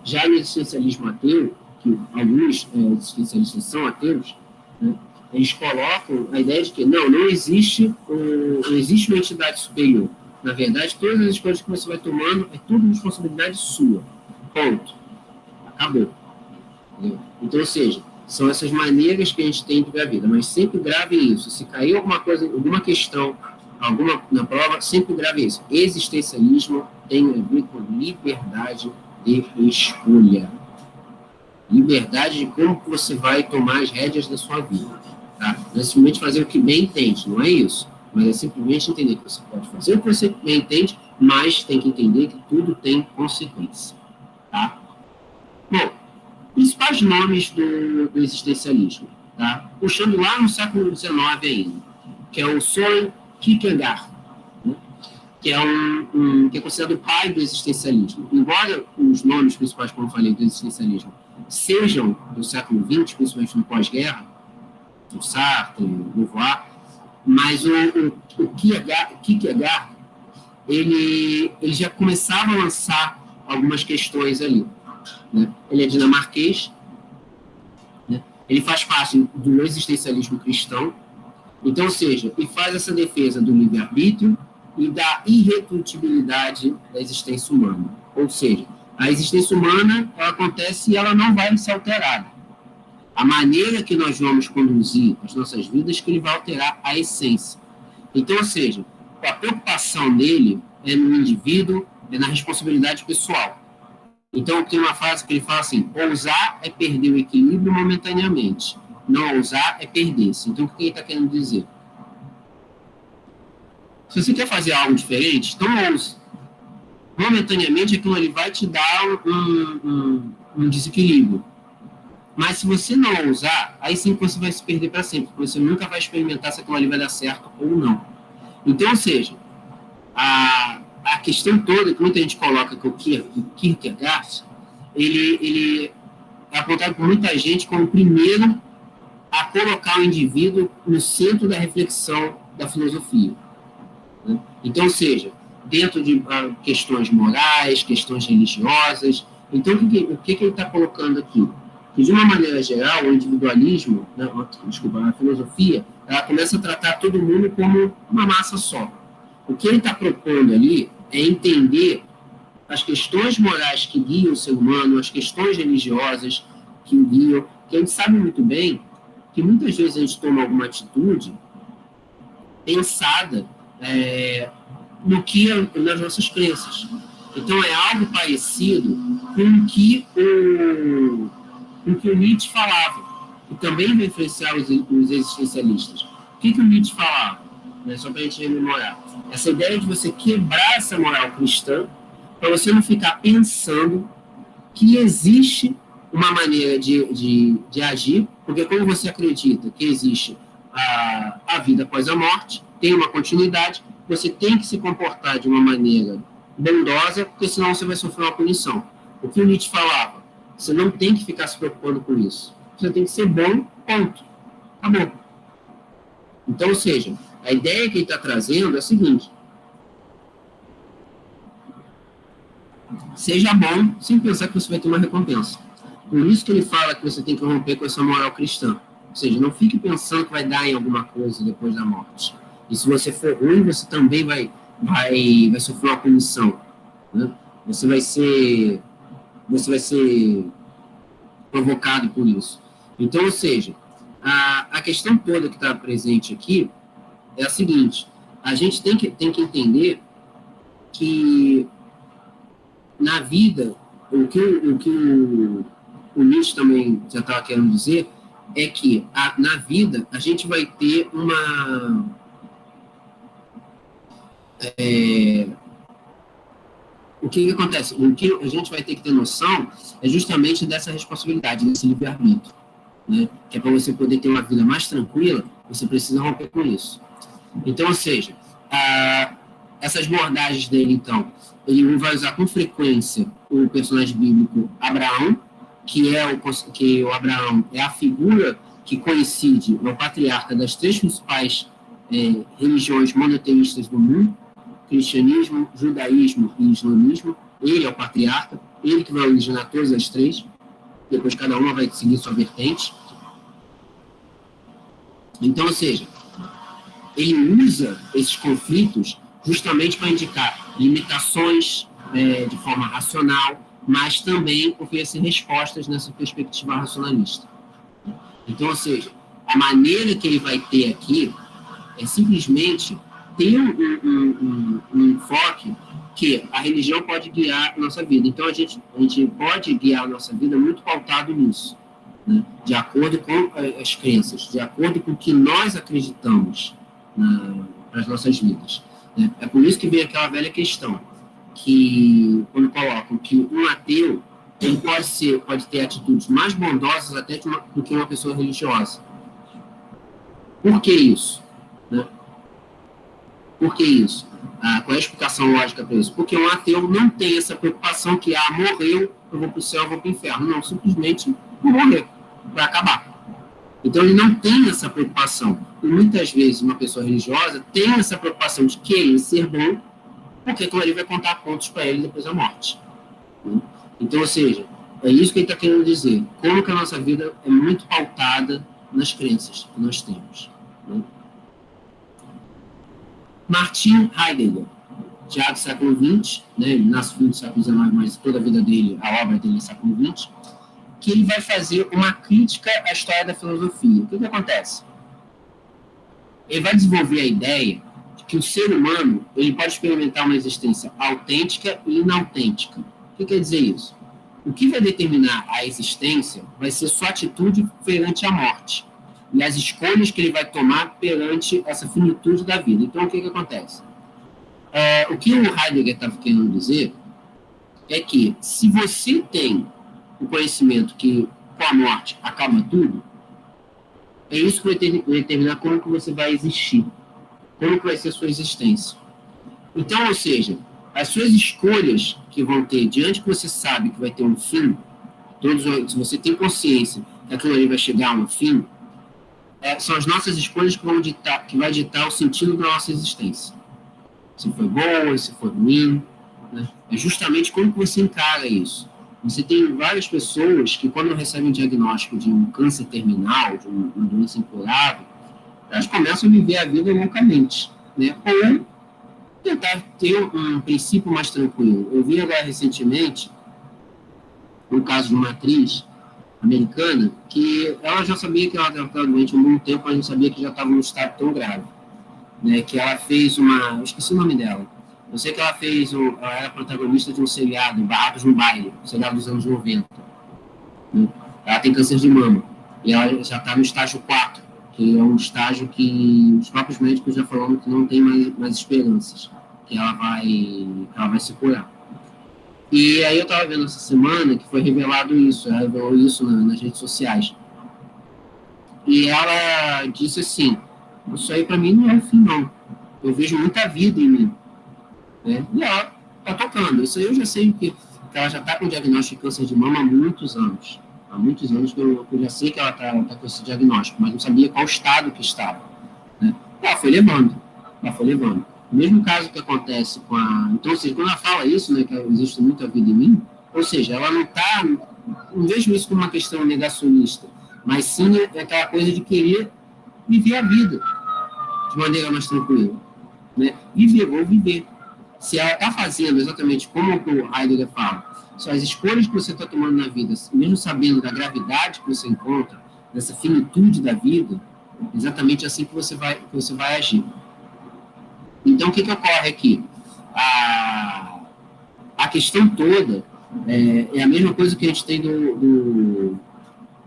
Já no existencialismo ateu, que alguns existencialistas são ateus, né, eles colocam a ideia de que não existe uma entidade superior. Na verdade, todas as escolhas que você vai tomando é tudo responsabilidade sua. Ponto. Acabou. Entendeu? Então, ou seja, são essas maneiras que a gente tem de ver a vida. Mas sempre grave isso. Se cair alguma coisa, alguma questão, na prova, sempre grave isso. Existencialismo tem a ver com liberdade de escolha. Liberdade de como você vai tomar as rédeas da sua vida. Tá? Não é simplesmente fazer o que bem entende, não é isso. Mas é simplesmente entender que você pode fazer o que você bem entende, mas tem que entender que tudo tem consequência. Tá? Bom, principais nomes do existencialismo, tá? Puxando lá no século XIX ainda, que é o Søren Kierkegaard, né? Que é que é considerado o pai do existencialismo. Embora os nomes principais, como eu falei, do existencialismo sejam do século XX, principalmente no pós-guerra, o Sartre, o Beauvoir, mas o Kierkegaard, ele já começava a lançar algumas questões ali. Né? Ele é dinamarquês, né? Ele faz parte do existencialismo cristão, então, ou seja, ele faz essa defesa do livre-arbítrio e da irredutibilidade da existência humana. Ou seja, a existência humana ela acontece e ela não vai ser alterada. A maneira que nós vamos conduzir as nossas vidas que ele vai alterar a essência. Então, ou seja, a preocupação dele é no indivíduo, é na responsabilidade pessoal. Então, tem uma frase que ele fala assim, ousar é perder o equilíbrio momentaneamente, não ousar é perder-se. Então, o que ele está querendo dizer? Se você quer fazer algo diferente, então ouse. Momentaneamente, aquilo ali vai te dar um desequilíbrio. Mas se você não ousar, aí sim você vai se perder para sempre, porque você nunca vai experimentar se aquilo ali vai dar certo ou não. Então, ou seja, a questão toda que muita gente coloca que o Kierkegaard, ele é apontado por muita gente como o primeiro a colocar o indivíduo no centro da reflexão da filosofia. Né? Então, ou seja, dentro de questões morais, questões religiosas. Então, o que ele está colocando aqui? Que, de uma maneira geral, o individualismo, a filosofia, ela começa a tratar todo mundo como uma massa só. O que ele está propondo ali é entender as questões morais que guiam o ser humano, as questões religiosas que o guiam, que a gente sabe muito bem que muitas vezes a gente toma alguma atitude pensada no que nas nossas crenças. Então, é algo parecido com o que o Nietzsche falava, e também vai influenciar os existencialistas. O que o Nietzsche falava? Só para a gente rememorar. Essa ideia de você quebrar essa moral cristã, para você não ficar pensando que existe uma maneira de agir, porque como você acredita que existe a vida após a morte, tem uma continuidade, você tem que se comportar de uma maneira bondosa, porque senão você vai sofrer uma punição. O que o Nietzsche falava? Você não tem que ficar se preocupando com isso. Você tem que ser bom, ponto. Acabou. Então, ou seja, a ideia que ele está trazendo é a seguinte: seja bom sem pensar que você vai ter uma recompensa. Por isso que ele fala que você tem que romper com essa moral cristã. Ou seja, não fique pensando que vai dar em alguma coisa depois da morte. E se você for ruim, você também vai sofrer uma punição. Né? Você vai ser provocado por isso. Então, ou seja, a questão toda que está presente aqui é a seguinte: a gente tem que entender que na vida o Nietzsche também já estava querendo dizer é que na vida a gente vai ter o que acontece? O que a gente vai ter que ter noção é justamente dessa responsabilidade, desse livre-arbítrio, né? Que é para você poder ter uma vida mais tranquila, você precisa romper com isso. Então, ou seja, essas bordagens dele, então, ele vai usar com frequência o personagem bíblico Abraão, que o Abraão é a figura que coincide no patriarca das três principais religiões monoteístas do mundo, cristianismo, judaísmo e islamismo. Ele é o patriarca, ele que vai originar todas as três, depois cada uma vai seguir sua vertente. Então, ou seja, ele usa esses conflitos justamente para indicar limitações de forma racional, mas também oferecer respostas nessa perspectiva racionalista. Então, ou seja, a maneira que ele vai ter aqui é simplesmente ter um enfoque que a religião pode guiar a nossa vida. Então, a gente pode guiar a nossa vida muito pautado nisso, né? De acordo com as crenças, de acordo com o que nós acreditamos nas nossas vidas. Né? É por isso que vem aquela velha questão, que quando colocam que um ateu ele pode ter atitudes mais bondosas até do que uma pessoa religiosa. Por que isso? Né? Por que isso? Qual é a explicação lógica para isso? Porque um ateu não tem essa preocupação que, morreu, eu vou para o céu, eu vou para o inferno. Não, simplesmente vou morrer, vai acabar. Então, ele não tem essa preocupação. E muitas vezes, uma pessoa religiosa tem essa preocupação de querer ser bom, porque aquilo ali vai contar pontos para ele depois da morte. Então, ou seja, é isso que ele está querendo dizer. Como que a nossa vida é muito pautada nas crenças que nós temos. Né? Martin Heidegger, já do século XX, né, ele nasce no fim do século XIX, mas toda a vida dele, a obra dele é século XX, que ele vai fazer uma crítica à história da filosofia. O que acontece? Ele vai desenvolver a ideia de que o ser humano ele pode experimentar uma existência autêntica e inautêntica. O que quer dizer isso? O que vai determinar a existência vai ser sua atitude perante a morte e as escolhas que ele vai tomar perante essa finitude da vida. Então, o que acontece? O que o Heidegger está querendo dizer é que, se você tem o conhecimento que com a morte acaba tudo, é isso que vai determinar como que você vai existir, como que vai ser a sua existência. Então, ou seja, as suas escolhas que vão ter, diante que você sabe que vai ter um fim, se você tem consciência que aquilo ali vai chegar a um fim, são as nossas escolhas que vai ditar o sentido da nossa existência. Se foi boa, se foi ruim, né? É justamente como que você encara isso. Você tem várias pessoas que, quando recebem um diagnóstico de um câncer terminal, de uma doença incurável, elas começam a viver a vida loucamente, né? Ou tentar ter um princípio mais tranquilo. Eu vi agora recentemente um caso de uma atriz americana que ela já sabia que ela estava doente há um bom tempo, mas não sabia que já estava num estado tão grave, né? Que ela fez eu esqueci o nome dela. Eu sei que ela era protagonista de um seriado, Barrados no Baile, um seriado dos anos 90. Né? Ela tem câncer de mama e ela já está no estágio 4, que é um estágio que os próprios médicos já falaram que não tem mais esperanças, que ela vai se curar. E aí eu estava vendo essa semana que foi revelado isso, ela revelou isso nas redes sociais. E ela disse assim, isso aí para mim não é o fim, não. Eu vejo muita vida em mim. Né? E ela está tocando. Isso aí eu já sei que ela já está com diagnóstico de câncer de mama há muitos anos. Há muitos anos que eu já sei que ela está com esse diagnóstico, mas não sabia qual estado que estava. Né? Ela foi levando. O mesmo caso que acontece com a... Então, ou seja, quando ela fala isso, né, que existe muita vida em mim, ou seja, ela não está... Não vejo isso como uma questão negacionista, mas sim é aquela coisa de querer viver a vida de maneira mais tranquila. Né? Vou viver. Se ela está fazendo exatamente como o Heidegger fala, são as escolhas que você está tomando na vida, mesmo sabendo da gravidade que você encontra, dessa finitude da vida, exatamente assim que você vai agir. Então, o que ocorre aqui? A questão toda É a mesma coisa que a gente tem do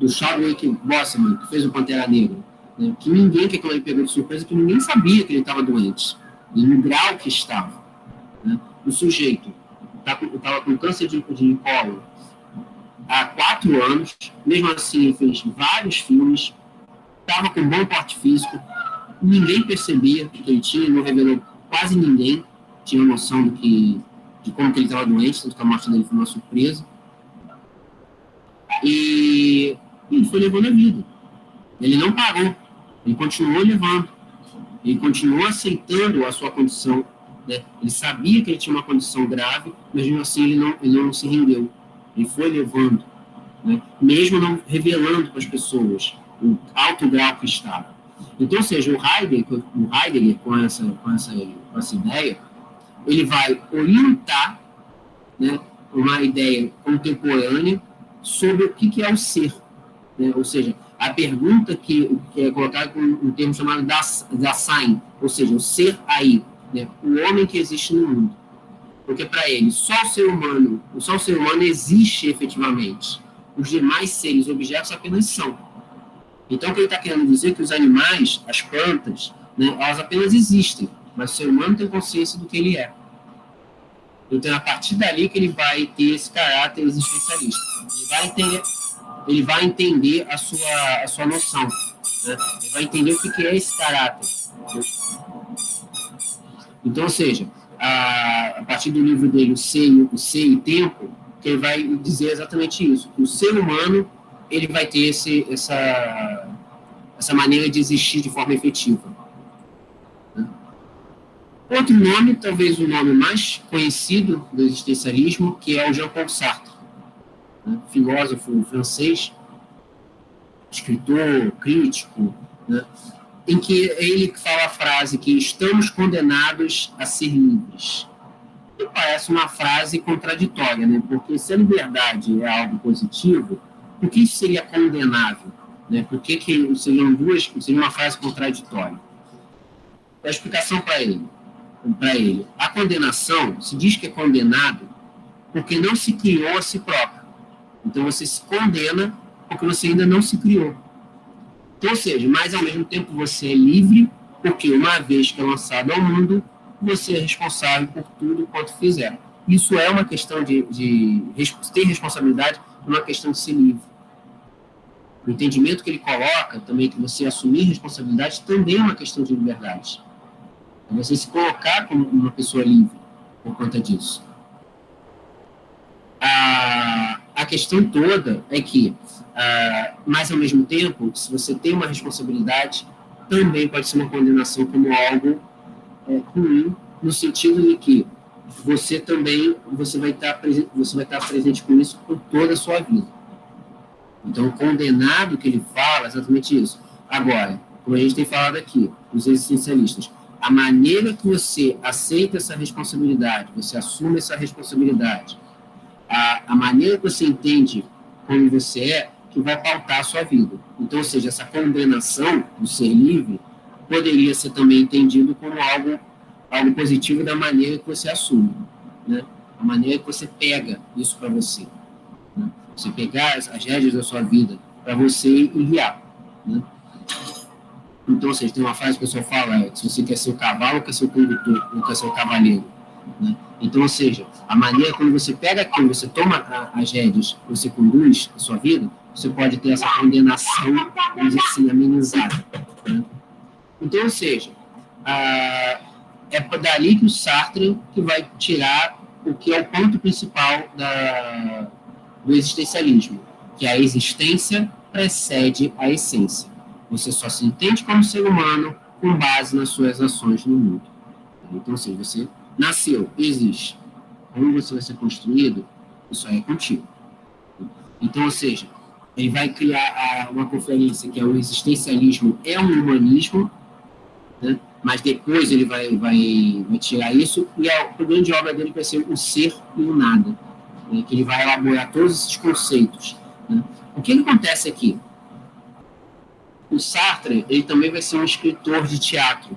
Chadwick Boseman, que fez o Pantera Negra, né? Que ninguém, que aquilo aí pegou de surpresa, que ninguém sabia que ele estava doente, e no grau que estava, né? O sujeito estava com câncer de colo há 4 anos, mesmo assim ele fez vários filmes, estava com bom porte físico, ninguém percebia que ele tinha, não revelou, quase ninguém tinha noção de como que ele estava doente, tanto que a morte dele foi uma surpresa. E ele foi levando a vida. Ele não parou, ele continuou levando, ele continuou aceitando a sua condição, né? Ele sabia que ele tinha uma condição grave, mas mesmo assim ele não se rendeu. Ele foi levando, né? Mesmo não revelando para as pessoas o alto grau que estava. Então, ou seja, o Heidegger com essa ideia, ele vai orientar, né, uma ideia contemporânea sobre o que é o ser, né? Ou seja, a pergunta que é colocada com um termo chamado Dasein, ou seja, o ser aí, né? O homem que existe no mundo. Porque para ele, só o ser humano existe efetivamente. Os demais seres, objetos, apenas são. Então, o que ele está querendo dizer é que os animais, as plantas, né, elas apenas existem, mas o ser humano tem consciência do que ele é. Então, é a partir dali que ele vai ter esse caráter existencialista. Ele vai entender a sua noção, né? Ele vai entender o que é esse caráter. Então, ou seja, a partir do livro dele, o Ser e Tempo, que ele vai dizer exatamente isso. O ser humano, ele vai ter essa maneira de existir de forma efetiva. Outro nome, talvez o nome mais conhecido do existencialismo, que é o Jean-Paul Sartre, né? Filósofo francês, escritor, crítico, né? Em que ele fala a frase que estamos condenados a ser livres. E parece uma frase contraditória, né? Porque se a liberdade é algo positivo, por que isso seria condenável? Né? Por que seria uma frase contraditória? A explicação para ele. A condenação, se diz que é condenado porque não se criou a si próprio. Então você se condena porque você ainda não se criou. Então, ou seja, mas ao mesmo tempo você é livre, porque uma vez que é lançado ao mundo, você é responsável por tudo quanto fizer. Isso é uma questão de ter responsabilidade, uma questão de ser livre. O entendimento que ele coloca também, que você assumir responsabilidade, também é uma questão de liberdade. É você se colocar como uma pessoa livre por conta disso. A questão toda é que, mas ao mesmo tempo, se você tem uma responsabilidade, também pode ser uma condenação como algo ruim, no sentido de que você vai estar presente com isso por toda a sua vida. Então, o condenado que ele fala é exatamente isso. Agora, como a gente tem falado aqui, os existencialistas, a maneira que você aceita essa responsabilidade, você assume essa responsabilidade, a maneira que você entende como você é, que vai pautar a sua vida. Então, ou seja, essa condenação do ser livre poderia ser também entendido como algo positivo da maneira que você assume, né? A maneira que você pega isso para você, né? Você pegar as rédeas da sua vida para você e guiar, né? Então, ou seja, tem uma frase que o pessoal fala, se você quer ser o cavalo, quer ser o condutor, ou quer ser o cavaleiro, né? Então, ou seja, a maneira quando você pega aquilo, você toma as rédeas, você conduz a sua vida, você pode ter essa condenação, vamos dizer assim, amenizada, né? Então, ou seja, é dali que o Sartre que vai tirar o que é o ponto principal do existencialismo, que a existência precede a essência. Você só se entende como ser humano com base nas suas ações no mundo. Então, ou seja, você nasceu, existe. Como você vai ser construído, isso aí é contigo. Então, ou seja, ele vai criar uma conferência que é o existencialismo é um humanismo, né? Mas depois ele vai tirar isso e a grande obra dele vai ser o ser e o nada, né? Que ele vai elaborar todos esses conceitos, né? O que acontece aqui? O Sartre, ele também vai ser um escritor de teatro.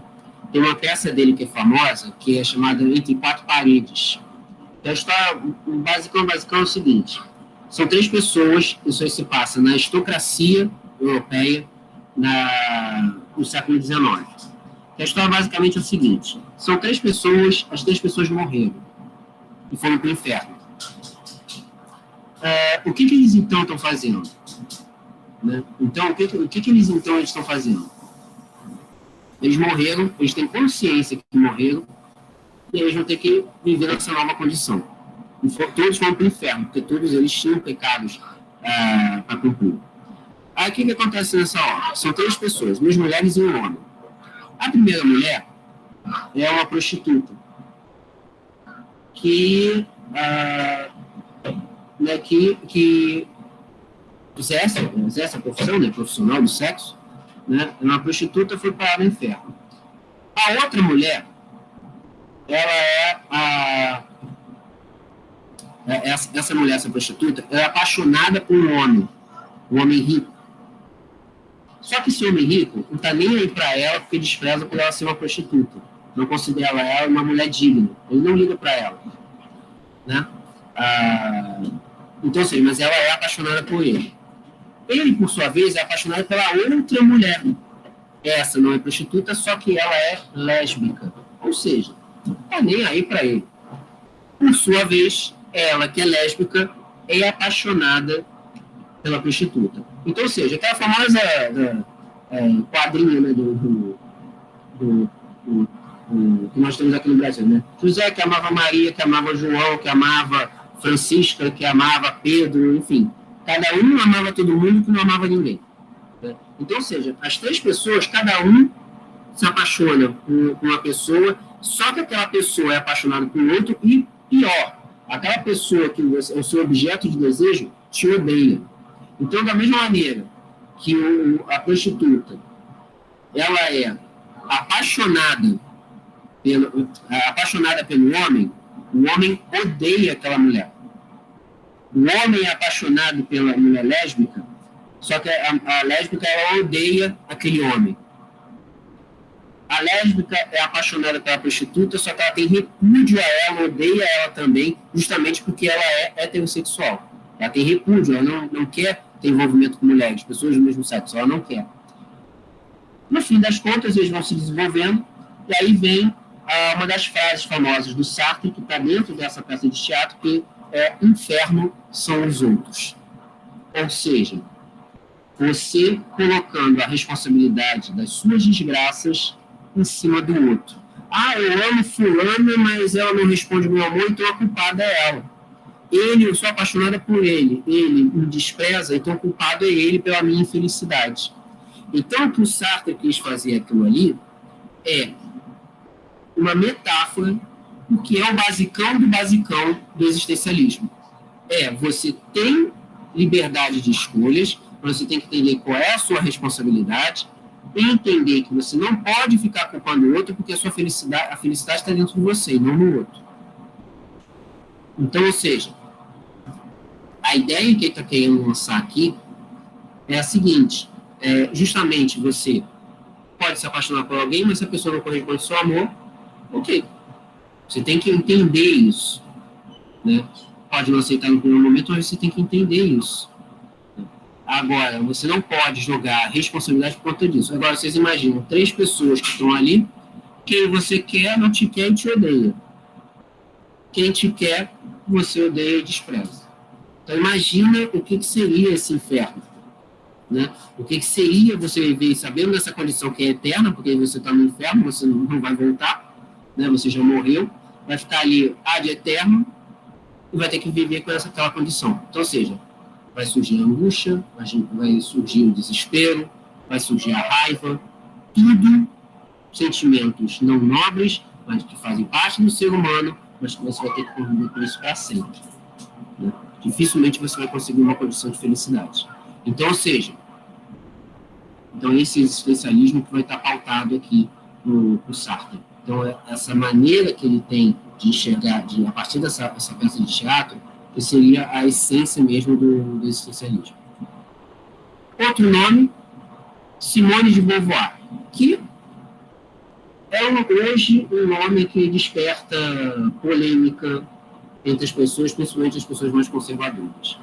Tem uma peça dele que é famosa, que é chamada Entre Quatro Paredes. a história, o basicão é o seguinte: são três pessoas, isso aí se passa na aristocracia europeia no século XIX. A história basicamente é o seguinte: são três pessoas, as três pessoas morreram e foram para o inferno. O que eles então estão fazendo? Né? Então, o que eles então estão fazendo? Eles morreram, eles têm consciência que morreram, e eles vão ter que viver nessa nova condição. E todos foram para o inferno, porque todos eles tinham pecados para cumprir. Aí o que acontece nessa hora? São três pessoas, duas mulheres e um homem. A primeira mulher é uma prostituta que exerce a profissão, né, profissional do sexo, né, uma prostituta, foi parar no inferno. A outra mulher, ela essa mulher, essa prostituta, ela é apaixonada por um homem rico. Só que esse homem rico não está nem aí para ela, porque despreza por ela ser uma prostituta. Não considera ela uma mulher digna. Ele não liga para ela. Né? Então, assim, mas ela é apaixonada por ele. Ele, por sua vez, é apaixonado pela outra mulher. Essa não é prostituta, só que ela é lésbica. Ou seja, não está nem aí para ele. Por sua vez, ela, que é lésbica, é apaixonada pela prostituta. Então, ou seja, aquela famosa quadrinha, né, que nós temos aqui no Brasil, né? José que amava Maria, que amava João, que amava Francisca, que amava Pedro, enfim. Cada um amava todo mundo, que não amava ninguém. Né? Então, ou seja, as três pessoas, cada um se apaixona por uma pessoa, só que aquela pessoa é apaixonada por outro, e pior, aquela pessoa que é o seu objeto de desejo te odeia. Então, da mesma maneira que a prostituta, ela é apaixonada pelo homem, o homem odeia aquela mulher. O homem é apaixonado pela mulher lésbica, só que a lésbica, ela odeia aquele homem. A lésbica é apaixonada pela prostituta, só que ela tem repúdio a ela, odeia ela também, justamente porque ela é heterossexual. Ela tem repúdio, ela não quer ter envolvimento com mulheres, pessoas do mesmo sexo, ela não quer. No fim das contas, eles vão se desenvolvendo, e aí vem uma das frases famosas do Sartre, que está dentro dessa peça de teatro, que é: inferno são os outros. Ou seja, você colocando a responsabilidade das suas desgraças em cima do outro. Eu amo fulana, mas ela não responde meu amor, então a culpada é ela. Eu sou apaixonada por ele me despreza, então o culpado é ele pela minha infelicidade. Então, o que o Sartre quis fazer aquilo ali é uma metáfora do que é o basicão do existencialismo. Você tem liberdade de escolhas, você tem que entender qual é a sua responsabilidade, e entender que você não pode ficar culpando o outro, porque a felicidade está dentro de você e não no outro. Então, ou seja, a ideia que ele está querendo lançar aqui é a seguinte: justamente você pode se apaixonar por alguém, mas se a pessoa não corresponde ao seu amor, ok. Você tem que entender isso. Né? Pode não aceitar no primeiro momento, mas você tem que entender isso. Agora, você não pode jogar responsabilidade por conta disso. Agora, vocês imaginam, três pessoas que estão ali, quem você quer, não te quer e te odeia. Quem te quer, você odeia e despreza. Então, imagina o que seria esse inferno. Né? O que seria você viver sabendo dessa condição que é eterna, porque você está no inferno, você não vai voltar, né? Você já morreu, vai ficar ali ad eterno e vai ter que viver com aquela condição. Então, ou seja, vai surgir a angústia, vai surgir o desespero, vai surgir a raiva, tudo sentimentos não nobres, mas que fazem parte do ser humano, mas que você vai ter que conviver com isso para sempre. Né? Dificilmente você vai conseguir uma condição de felicidade. Então, ou seja, esse existencialismo que vai estar pautado aqui no Sartre. Então, essa maneira que ele tem de enxergar, a partir dessa peça de teatro, que seria a essência mesmo do existencialismo. Outro nome, Simone de Beauvoir, que é hoje um nome que desperta polêmica, entre as pessoas, principalmente as pessoas mais conservadoras.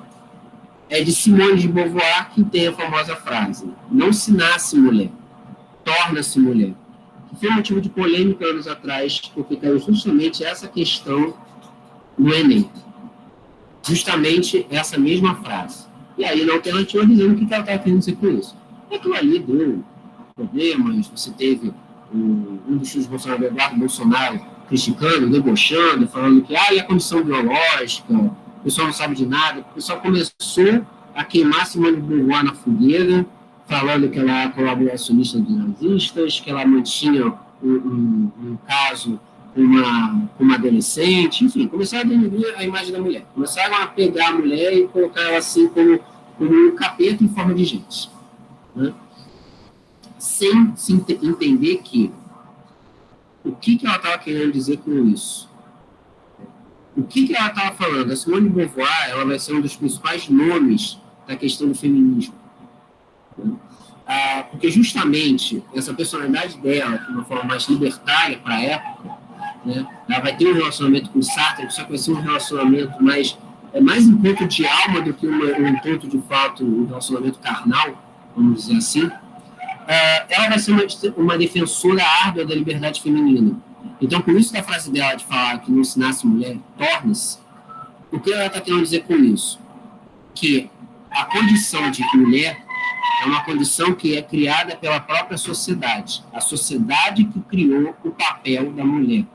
É de Simone de Beauvoir que tem a famosa frase: não se nasce mulher, torna-se mulher. Que foi motivo de polêmica anos atrás, porque caiu justamente essa questão no Enem. Justamente essa mesma frase. E aí, na alternativa, dizendo o que ela estava querendo dizer com isso. Aquilo ali deu problemas, você teve um dos filhos do Bolsonaro, Eduardo Bolsonaro, criticando, debochando, falando que é a condição biológica, o pessoal não sabe de nada. O pessoal começou a queimar Simone de Beauvoir na fogueira, falando que ela era colaboracionista dos nazistas, que ela mantinha um caso com uma adolescente, enfim, começaram a denigrir a imagem da mulher. Começaram a pegar a mulher e colocar ela assim como um capeta em forma de gente. Né? Sem se entender que o que ela estava querendo dizer com isso. O que ela estava falando? A Simone de Beauvoir, ela vai ser um dos principais nomes da questão do feminismo. Porque justamente essa personalidade dela, de uma forma mais libertária para a época, né, ela vai ter um relacionamento com Sartre, só que vai ser um relacionamento mais encontro de alma do que um encontro de fato, um relacionamento carnal, vamos dizer assim. Ela vai ser uma defensora árdua da liberdade feminina. Então, por isso da frase dela de falar que não se nasce mulher, torna-se, o que ela está querendo dizer com isso? Que a condição de mulher é uma condição que é criada pela própria sociedade. A sociedade que criou o papel da mulher.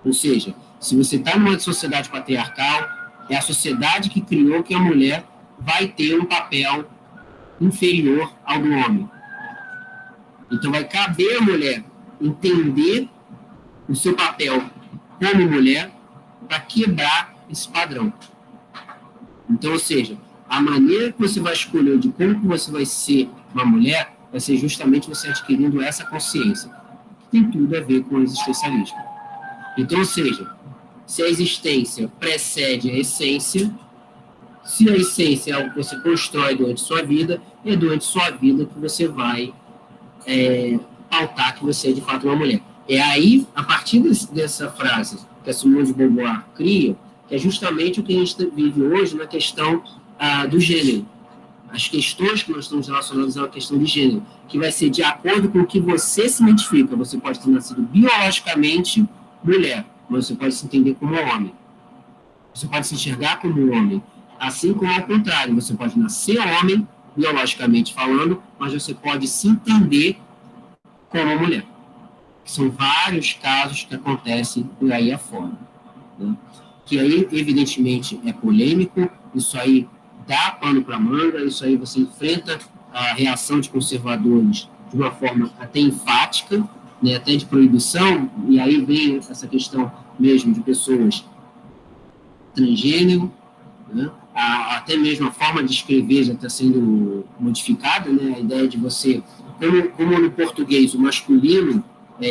Ou seja, se você está numa sociedade patriarcal, é a sociedade que criou que a mulher vai ter um papel inferior ao do homem. Então, vai caber à mulher entender o seu papel como mulher para quebrar esse padrão. Então, ou seja, a maneira que você vai escolher de como que você vai ser uma mulher vai ser justamente você adquirindo essa consciência, que tem tudo a ver com o existencialismo. Então, ou seja, se a existência precede a essência, se a essência é algo que você constrói durante sua vida, é durante sua vida que você vai pautar que você é de fato uma mulher. É aí, a partir dessa frase que a Simone de Beauvoir cria, que é justamente o que a gente vive hoje na questão do gênero. As questões que nós estamos relacionadas à questão de gênero, que vai ser de acordo com o que você se identifica. Você pode ter nascido biologicamente mulher, mas você pode se entender como homem. Você pode se enxergar como homem. Assim como ao contrário, você pode nascer homem, biologicamente falando, mas você pode se entender como mulher. São vários casos que acontecem por aí afora. Né? Que aí, evidentemente, é polêmico, isso aí dá pano para manga, isso aí você enfrenta a reação de conservadores de uma forma até enfática, né, até de proibição, e aí vem essa questão mesmo de pessoas transgênero, né? Até mesmo a forma de escrever já está sendo modificada, né? A ideia de você, como no português o masculino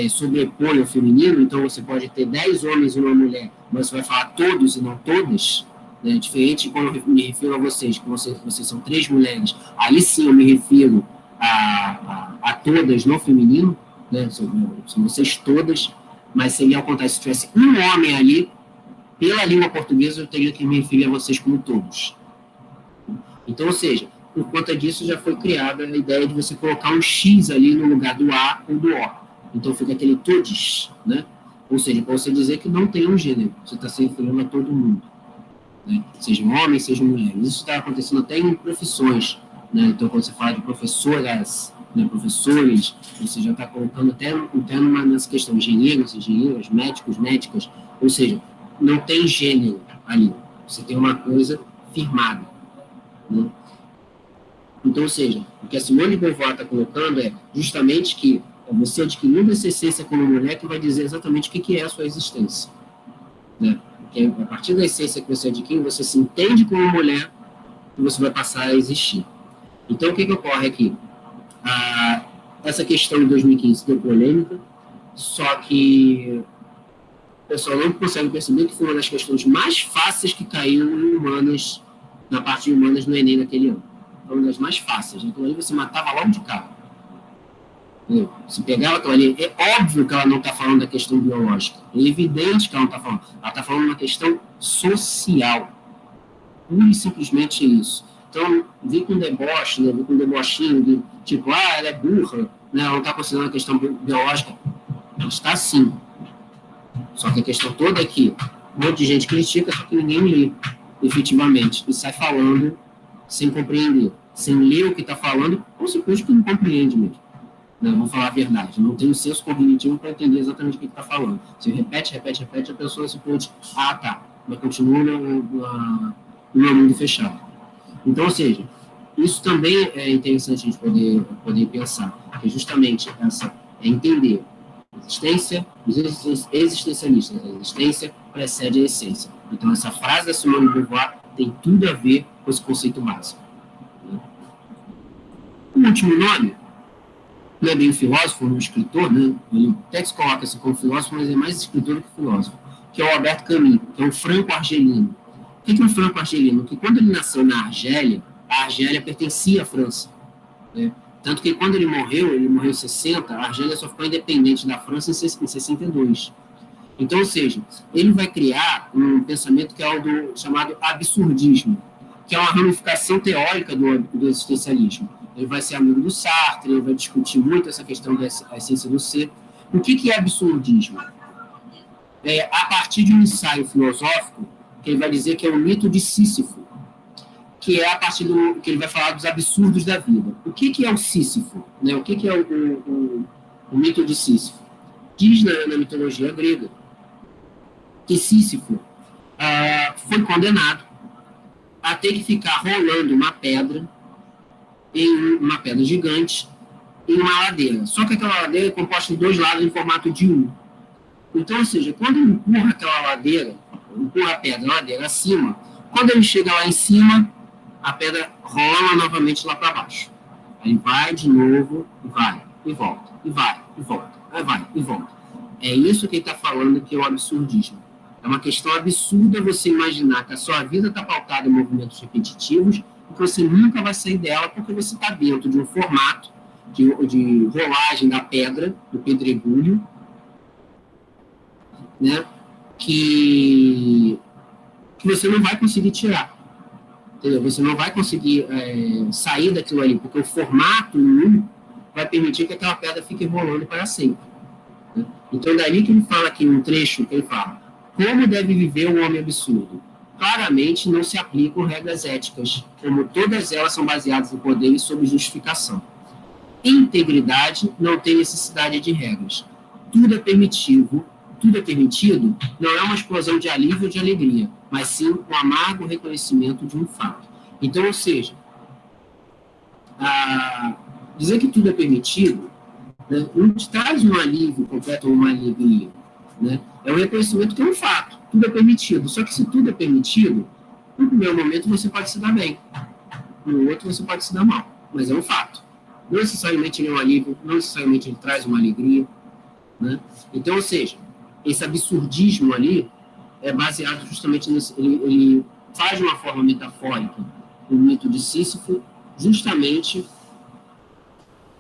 sobrepõe ao feminino, então você pode ter 10 homens e uma mulher, mas você vai falar todos e não todas, né? Diferente quando eu me refiro a vocês, que vocês são 3 mulheres, ali sim eu me refiro a todas no feminino, né? São vocês todas, mas seria ao contrário, se tivesse um homem ali, pela língua portuguesa, eu teria que me referir a vocês como todos. Então, ou seja, por conta disso, já foi criada a ideia de você colocar um X ali no lugar do A ou do O. Então, fica aquele todes, né? Ou seja, para você dizer que não tem um gênero, você está se referindo a todo mundo. Né? Sejam homens, sejam mulheres. Isso está acontecendo até em profissões. Né? Então, quando você fala de professoras, né, professores, você já está colocando até nessa questão de engenheiras, médicos, médicas, ou seja, não tem gênero ali. Você tem uma coisa firmada. Né? Então, ou seja, o que a Simone de Beauvoir está colocando é justamente que você adquirindo essa essência como mulher que vai dizer exatamente o que é a sua existência. Né? Porque a partir da essência que você adquire, você se entende como mulher e você vai passar a existir. Então, o que ocorre aqui? Essa questão de 2015 deu polêmica, só que o pessoal não consegue perceber que foi uma das questões mais fáceis que caiu em humanas, na parte de humanas no Enem naquele ano. Foi uma das mais fáceis. Então, aí você matava logo de cara. Se pegava aquilo ali, é óbvio que ela não está falando da questão biológica. É evidente que ela não está falando. Ela está falando uma questão social. Pura e simplesmente isso. Então, vir com deboche, né, vir com debochinho, de, tipo, ela é burra, né, ela não está considerando a questão biológica. Ela está sim. Só que a questão toda é que um monte de gente critica, só que ninguém lê, efetivamente, e sai falando sem compreender, sem ler o que está falando, ou simplesmente que não compreende mesmo. Né, vou falar a verdade, não tem o senso cognitivo para entender exatamente o que está falando. Se repete, a pessoa simplesmente, tá, mas continua no meu mundo fechado. Então, ou seja, isso também é interessante a gente poder pensar, que justamente essa é entender existência, os existencialistas, a existência precede a essência. Então, essa frase da Simone de Beauvoir tem tudo a ver com esse conceito básico. O último nome, não é bem um filósofo, um escritor, né? Ele até se coloca assim como filósofo, mas é mais escritor do que filósofo, que é o Albert Camus, que é um franco-argelino. O que é um franco-argelino? Que quando ele nasceu na Argélia, a Argélia pertencia à França, né? Tanto que quando ele morreu em 60, a Argélia só ficou independente da França em 62. Então, ou seja, ele vai criar um pensamento que é o chamado absurdismo, que é uma ramificação teórica do existencialismo. Ele vai ser amigo do Sartre, ele vai discutir muito essa questão da essência do ser. O que é absurdismo? A partir de um ensaio filosófico, que ele vai dizer que é o mito de Sísifo, que é a partir do que ele vai falar dos absurdos da vida. O que é o Sísifo? Né? O que é o mito de Sísifo? Diz na mitologia grega que Sísifo foi condenado a ter que ficar rolando uma pedra gigante em uma ladeira. Só que aquela ladeira é composta de dois lados em formato de U. Então, ou seja, quando ele empurra a pedra na ladeira acima, quando ele chega lá em cima, a pedra rola novamente lá para baixo. Aí vai de novo, vai e volta, e vai e volta, aí vai e volta. É isso que ele está falando, que é o absurdismo. É uma questão absurda você imaginar que a sua vida está pautada em movimentos repetitivos e que você nunca vai sair dela porque você está dentro de um formato de rolagem da pedra, do pedregulho, né, que você não vai conseguir tirar. Entendeu? Você não vai conseguir sair daquilo ali, porque o formato vai permitir que aquela pedra fique rolando para sempre. Né? Então, daí que ele fala aqui, um trecho que ele fala, como deve viver um homem absurdo? Claramente não se aplicam regras éticas, como todas elas são baseadas em poder e sob justificação. Integridade não tem necessidade de regras. Tudo é permitido não é uma explosão de alívio ou de alegria, mas sim um amargo reconhecimento de um fato. Então, ou seja, dizer que tudo é permitido, né, não te traz um alívio completo ou uma alegria. Né? É um reconhecimento que é um fato, tudo é permitido. Só que se tudo é permitido, no primeiro momento você pode se dar bem, no outro você pode se dar mal, mas é um fato. Não necessariamente ele é um alívio, não necessariamente ele traz uma alegria. Né? Então, ou seja, esse absurdismo ali é baseado justamente nesse. Ele faz de uma forma metafórica o mito de Sísifo, justamente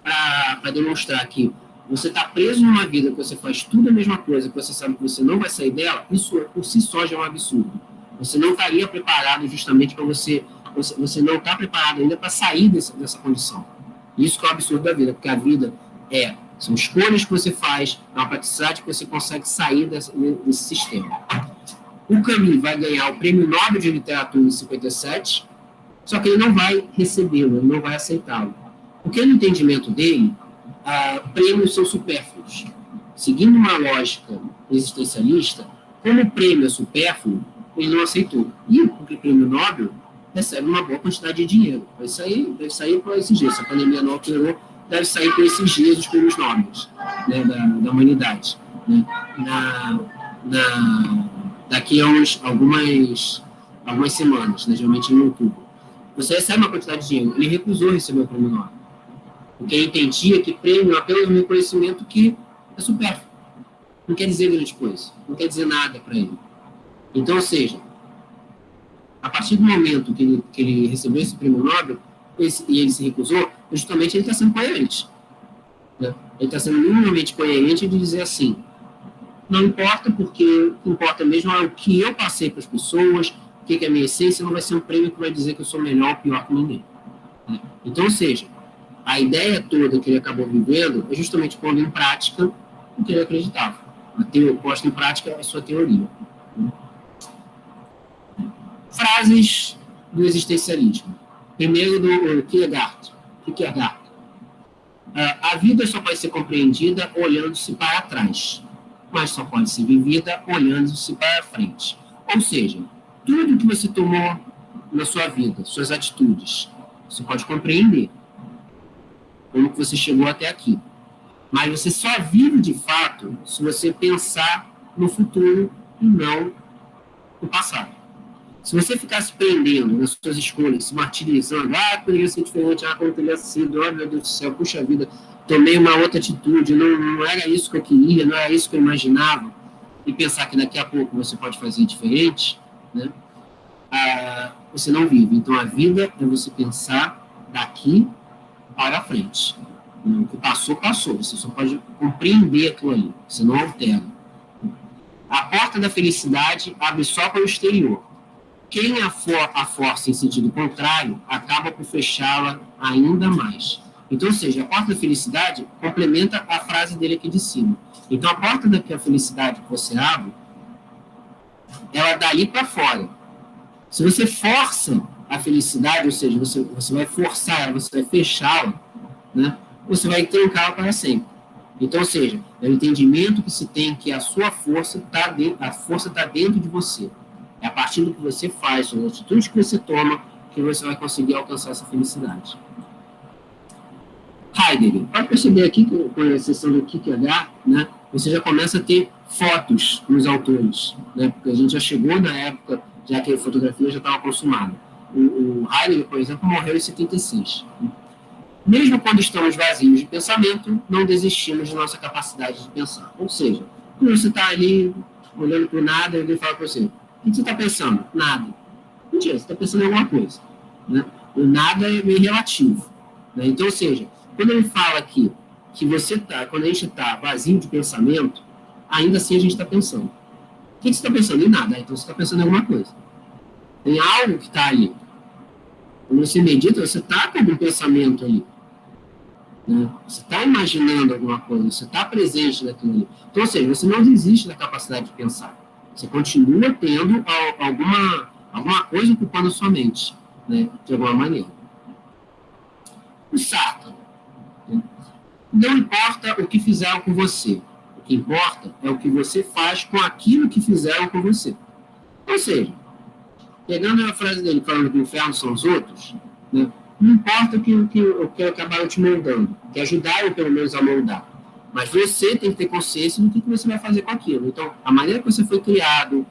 para demonstrar que você está preso numa vida que você faz tudo a mesma coisa, que você sabe que você não vai sair dela, isso por si só já é um absurdo. Você não estaria preparado justamente para você não está preparado ainda para sair dessa condição. Isso que é o absurdo da vida, porque a vida são escolhas que você faz, é uma praticidade que você consegue sair desse sistema. O Camus vai ganhar o Prêmio Nobel de Literatura em 57, só que ele não vai recebê-lo, ele não vai aceitá-lo. Porque no entendimento dele, prêmios são supérfluos. Seguindo uma lógica existencialista, como o prêmio é supérfluo, ele não aceitou. E porque o Prêmio Nobel recebe uma boa quantidade de dinheiro. Deve sair para esses dias. Se a pandemia não alterou, deve sair por esses dias os prêmios Nobel, né, da humanidade. Né? Daqui a algumas semanas, né, geralmente em outubro. Você recebe uma quantidade de dinheiro. Ele recusou receber o prêmio Nobel. Porque ele entendia que prêmio é apenas um reconhecimento que é supérfluo. Não quer dizer grande coisa. Não quer dizer nada para ele. Então, ou seja, a partir do momento que ele recebeu esse prêmio Nobel, e ele se recusou, justamente ele está sendo coerente. Né? Ele está sendo minimamente coerente de dizer assim, não importa, porque o que importa mesmo é o que eu passei para as pessoas, o que é a minha essência, não vai ser um prêmio que vai dizer que eu sou melhor ou pior que ninguém. Então, ou seja, a ideia toda que ele acabou vivendo é justamente pondo em prática o que ele acreditava. Posto em prática a sua teoria. Frases do existencialismo. Primeiro, do Kierkegaard. A vida só pode ser compreendida olhando-se para trás, mas só pode ser vivida olhando-se para frente. Ou seja, tudo que você tomou na sua vida, suas atitudes, você pode compreender como que você chegou até aqui. Mas você só vive de fato se você pensar no futuro e não no passado. Se você ficar se prendendo nas suas escolhas, se martirizando, poderia ser diferente, como teria sido, meu Deus do céu, puxa vida, tomei uma outra atitude, não era isso que eu queria, não era isso que eu imaginava, e pensar que daqui a pouco você pode fazer diferente, né? Você não vive. Então, a vida é você pensar daqui para frente. O que passou, passou. Você só pode compreender aquilo ali, você não altera. A porta da felicidade abre só para o exterior. Quem a força em sentido contrário, acaba por fechá-la ainda mais. Então, ou seja, a porta da felicidade complementa a frase dele aqui de cima. Então, a porta da felicidade que você abre, ela dali para fora. Se você força a felicidade, ou seja, você vai forçar ela, você vai fechá-la, né, você vai trancá-la para sempre. Então, ou seja, é o entendimento que se tem que a sua força está dentro de você. É a partir do que você faz, das atitudes que você toma, que você vai conseguir alcançar essa felicidade. Heidegger. Pode perceber aqui, com a exceção do Kierkegaard, né, você já começa a ter fotos nos autores, né, porque a gente já chegou na época, já que a fotografia já estava consumada. O Heidegger, por exemplo, morreu em 76. Mesmo quando estamos vazios de pensamento, não desistimos de nossa capacidade de pensar. Ou seja, quando você está ali olhando para o nada, alguém fala para você: o que você está pensando? Nada. Mentira, você está pensando em alguma coisa. Né? O nada é meio relativo. Né? Então, ou seja, quando ele fala aqui que quando a gente está vazio de pensamento, ainda assim a gente está pensando. O que você está pensando? Em nada. Então você está pensando em alguma coisa. Tem algo que está ali. Quando você medita, você está com algum pensamento ali. Né? Você está imaginando alguma coisa, você está presente naquilo ali. Então, ou seja, você não desiste da capacidade de pensar. Você continua tendo alguma coisa ocupando a sua mente, né, de alguma maneira. O Sartre. Né? Não importa o que fizeram com você. O que importa é o que você faz com aquilo que fizeram com você. Ou seja, pegando a frase dele falando que o inferno são os outros, né, não importa o que acabaram te moldando, que ajudaram pelo menos a moldar. Mas você tem que ter consciência do que você vai fazer com aquilo. Então, a maneira que você foi criado,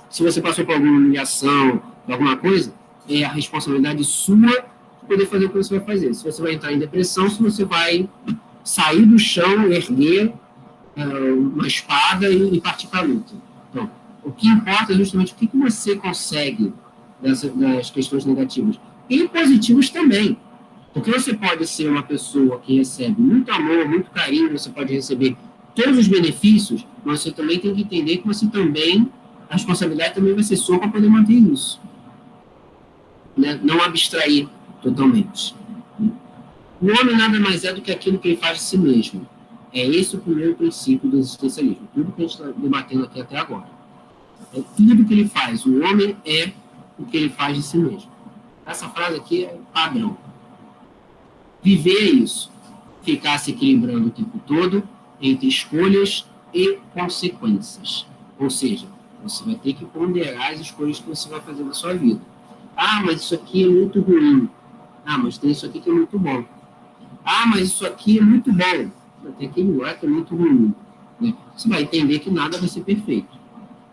se você passou por alguma humilhação, alguma coisa, é a responsabilidade sua de poder fazer o que você vai fazer. Se você vai entrar em depressão, se você vai sair do chão, erguer uma espada e partir para a luta. Então, o que importa é justamente o que você consegue das questões negativas. E positivos também. Porque você pode ser uma pessoa que recebe muito amor, muito carinho, você pode receber todos os benefícios, mas você também tem que entender que você também, a responsabilidade também vai ser sua para poder manter isso. Né? Não abstrair totalmente. O homem nada mais é do que aquilo que ele faz de si mesmo. É esse o primeiro princípio do existencialismo. Tudo que a gente está debatendo aqui até agora. É tudo que ele faz. O homem é o que ele faz de si mesmo. Essa frase aqui é padrão. Viver é isso. Ficar se equilibrando o tempo todo entre escolhas e consequências. Ou seja, você vai ter que ponderar as escolhas que você vai fazer na sua vida. Mas isso aqui é muito ruim. Mas tem isso aqui que é muito bom. Mas isso aqui é muito bom. Tem aquele lá que é muito ruim. Né? Você vai entender que nada vai ser perfeito.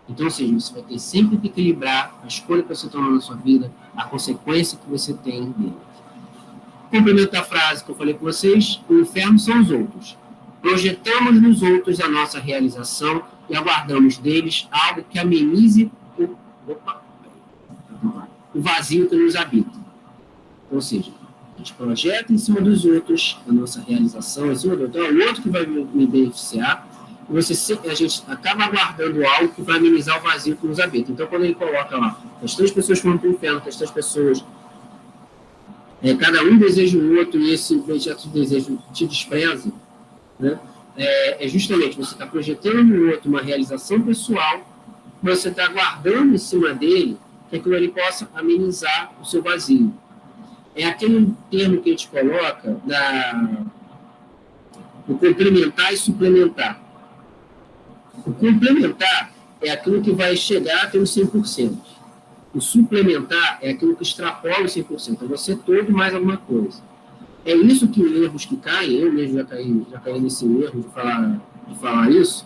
Então, ou seja, você vai ter sempre que equilibrar a escolha que você toma na sua vida, a consequência que você tem dele. Complemento da frase que eu falei com vocês: o inferno são os outros. Projetamos nos outros a nossa realização e aguardamos deles algo que amenize o vazio que nos habita. Ou seja, a gente projeta em cima dos outros a nossa realização, em cima do outro, é o outro que vai me beneficiar, a gente acaba aguardando algo que vai amenizar o vazio que nos habita. Então, quando ele coloca lá, as 3 pessoas foram para o inferno, as 3 pessoas, cada um deseja o outro e esse objeto de desejo te despreza, né? Justamente você está projetando no outro uma realização pessoal, você está aguardando em cima dele que aquilo ali possa amenizar o seu vazio. É aquele termo que a gente coloca o complementar e suplementar. O complementar é aquilo que vai chegar até os 100%. O suplementar é aquilo que extrapola os 100%. É você todo mais alguma coisa. É isso que erros que caem, eu mesmo já caí nesse erro de falar isso,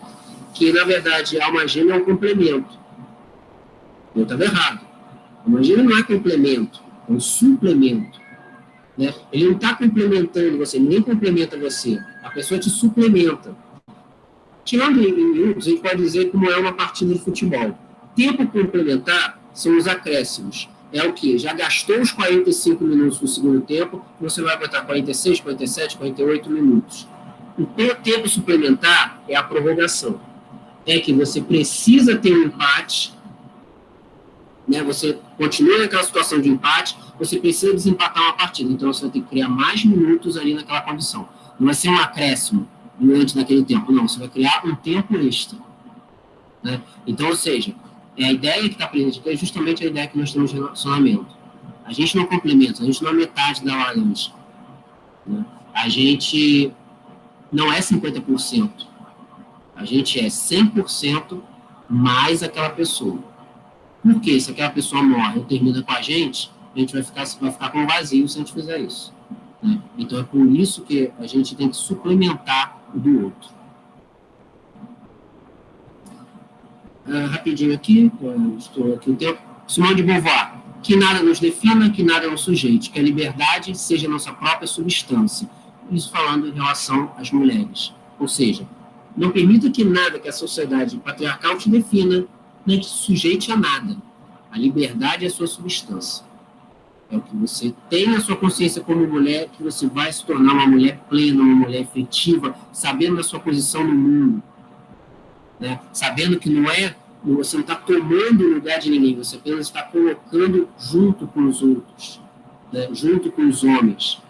que na verdade a alma gêmea é um complemento. Eu estava errado. A alma gêmea não é complemento, é um suplemento. Né? Ele não está complementando você, ninguém complementa você. A pessoa te suplementa. Tirando em minutos, a gente pode dizer como é uma partida de futebol. Tempo complementar são os acréscimos. É o que? Já gastou os 45 minutos do segundo tempo, você vai botar 46, 47, 48 minutos. O tempo suplementar é a prorrogação. É que você precisa ter um empate, né? Você continua naquela situação de empate, você precisa desempatar uma partida. Então, você vai ter que criar mais minutos ali naquela condição. Não vai ser um acréscimo durante naquele tempo, não. Você vai criar um tempo extra. Né? Então, ou seja, a ideia que está presente aqui é justamente a ideia que nós temos de relacionamento. A gente não complementa, a gente não é metade da laranja. Né? A gente não é 50%. A gente é 100% mais aquela pessoa. Por quê? Se aquela pessoa morre ou termina com a gente vai ficar com um vazio se a gente fizer isso. Né? Então, é por isso que a gente tem que suplementar o do outro. Rapidinho aqui, estou aqui o tempo. Simone de Beauvoir, que nada nos defina, que nada nos sujeite, que a liberdade seja nossa própria substância. Isso falando em relação às mulheres. Ou seja, não permita que nada que a sociedade patriarcal te defina, nem te sujeite a nada. A liberdade é a sua substância. É o que você tem na sua consciência como mulher, que você vai se tornar uma mulher plena, uma mulher efetiva, sabendo da sua posição no mundo. Né? Sabendo que você não está tomando o lugar de ninguém, você apenas está colocando junto com os outros, né? Junto com os homens,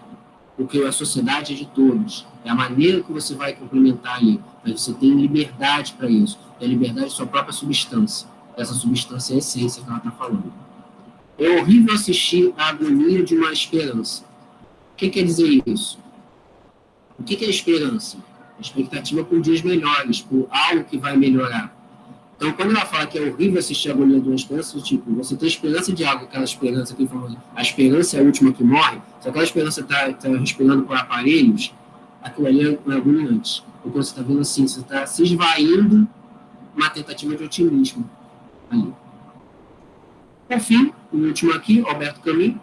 porque a sociedade é de todos, é a maneira que você vai complementar ali, mas você tem liberdade para isso, é a liberdade de sua própria substância, essa substância é a essência que ela está falando. É horrível assistir a agonia de uma esperança. O que quer dizer isso? O que é esperança? A expectativa por dias melhores, por algo que vai melhorar. Então, quando ela fala que é horrível assistir a agonia de uma esperança, tipo, você tem esperança de algo, aquela esperança que famosa, a esperança é a última que morre, se aquela esperança está respirando por aparelhos, aquilo ali é agoniante. Porque você está vendo assim, você está se esvaindo uma tentativa de otimismo ali. Por fim, o último aqui, Alberto Camus,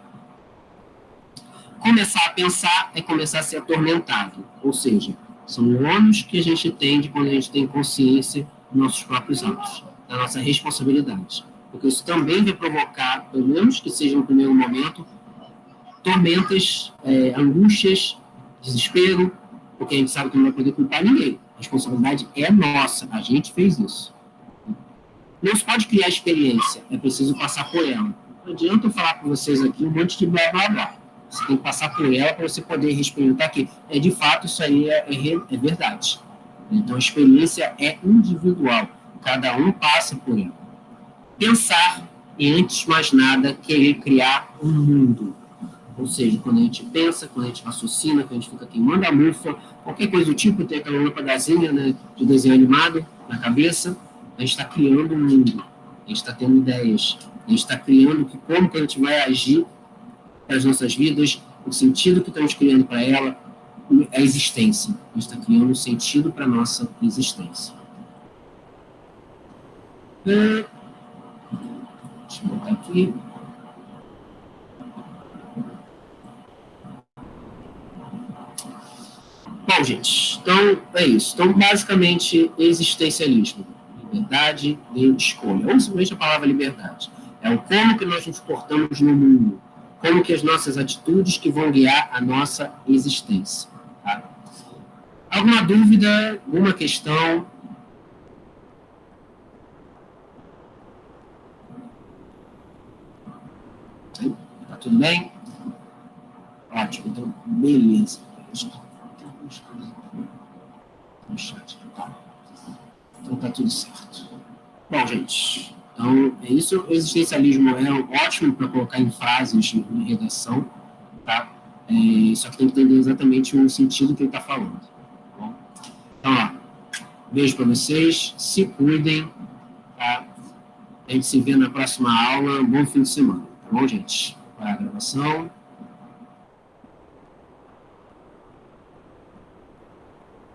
começar a pensar é começar a ser atormentado, ou seja, são ônus que a gente tem de quando a gente tem consciência dos nossos próprios atos, da nossa responsabilidade. Porque isso também vai provocar, pelo menos que seja no primeiro momento, tormentas, angústias, desespero, porque a gente sabe que não vai poder culpar ninguém. A responsabilidade é nossa, a gente fez isso. Não se pode criar experiência, é preciso passar por ela. Não adianta eu falar para vocês aqui um monte de blá blá blá. Você tem que passar por ela para você poder experimentar que de fato isso aí é verdade. Então a experiência é individual, cada um passa por ela. Pensar e antes de mais nada querer criar um mundo. Ou seja, quando a gente pensa, quando a gente raciocina, quando a gente fica queimando a mufa, qualquer coisa do tipo, tem aquela lâmpadazinha, né, de desenho animado na cabeça, a gente está criando um mundo, a gente está tendo ideias, a gente está criando como que a gente vai agir para as nossas vidas, o sentido que estamos criando para ela, a existência. A gente está criando um sentido para a nossa existência. Deixa eu botar aqui. Bom, gente, então é isso. Então, basicamente, existencialismo. Liberdade de escolha. Ou simplesmente a palavra liberdade. É o como que nós nos portamos no mundo. Como que as nossas atitudes que vão guiar a nossa existência. Tá? Alguma dúvida? Alguma questão? Tudo bem? Ótimo, então, beleza. No chat. Então tá tudo certo. Bom, gente, então é isso. O existencialismo é ótimo para colocar em frases em redação, tá? Só que tem que entender exatamente o sentido que ele está falando. Tá bom? Então, ó, beijo para vocês, se cuidem, tá? A gente se vê na próxima aula. Bom fim de semana, tá bom, gente? Para a gravação.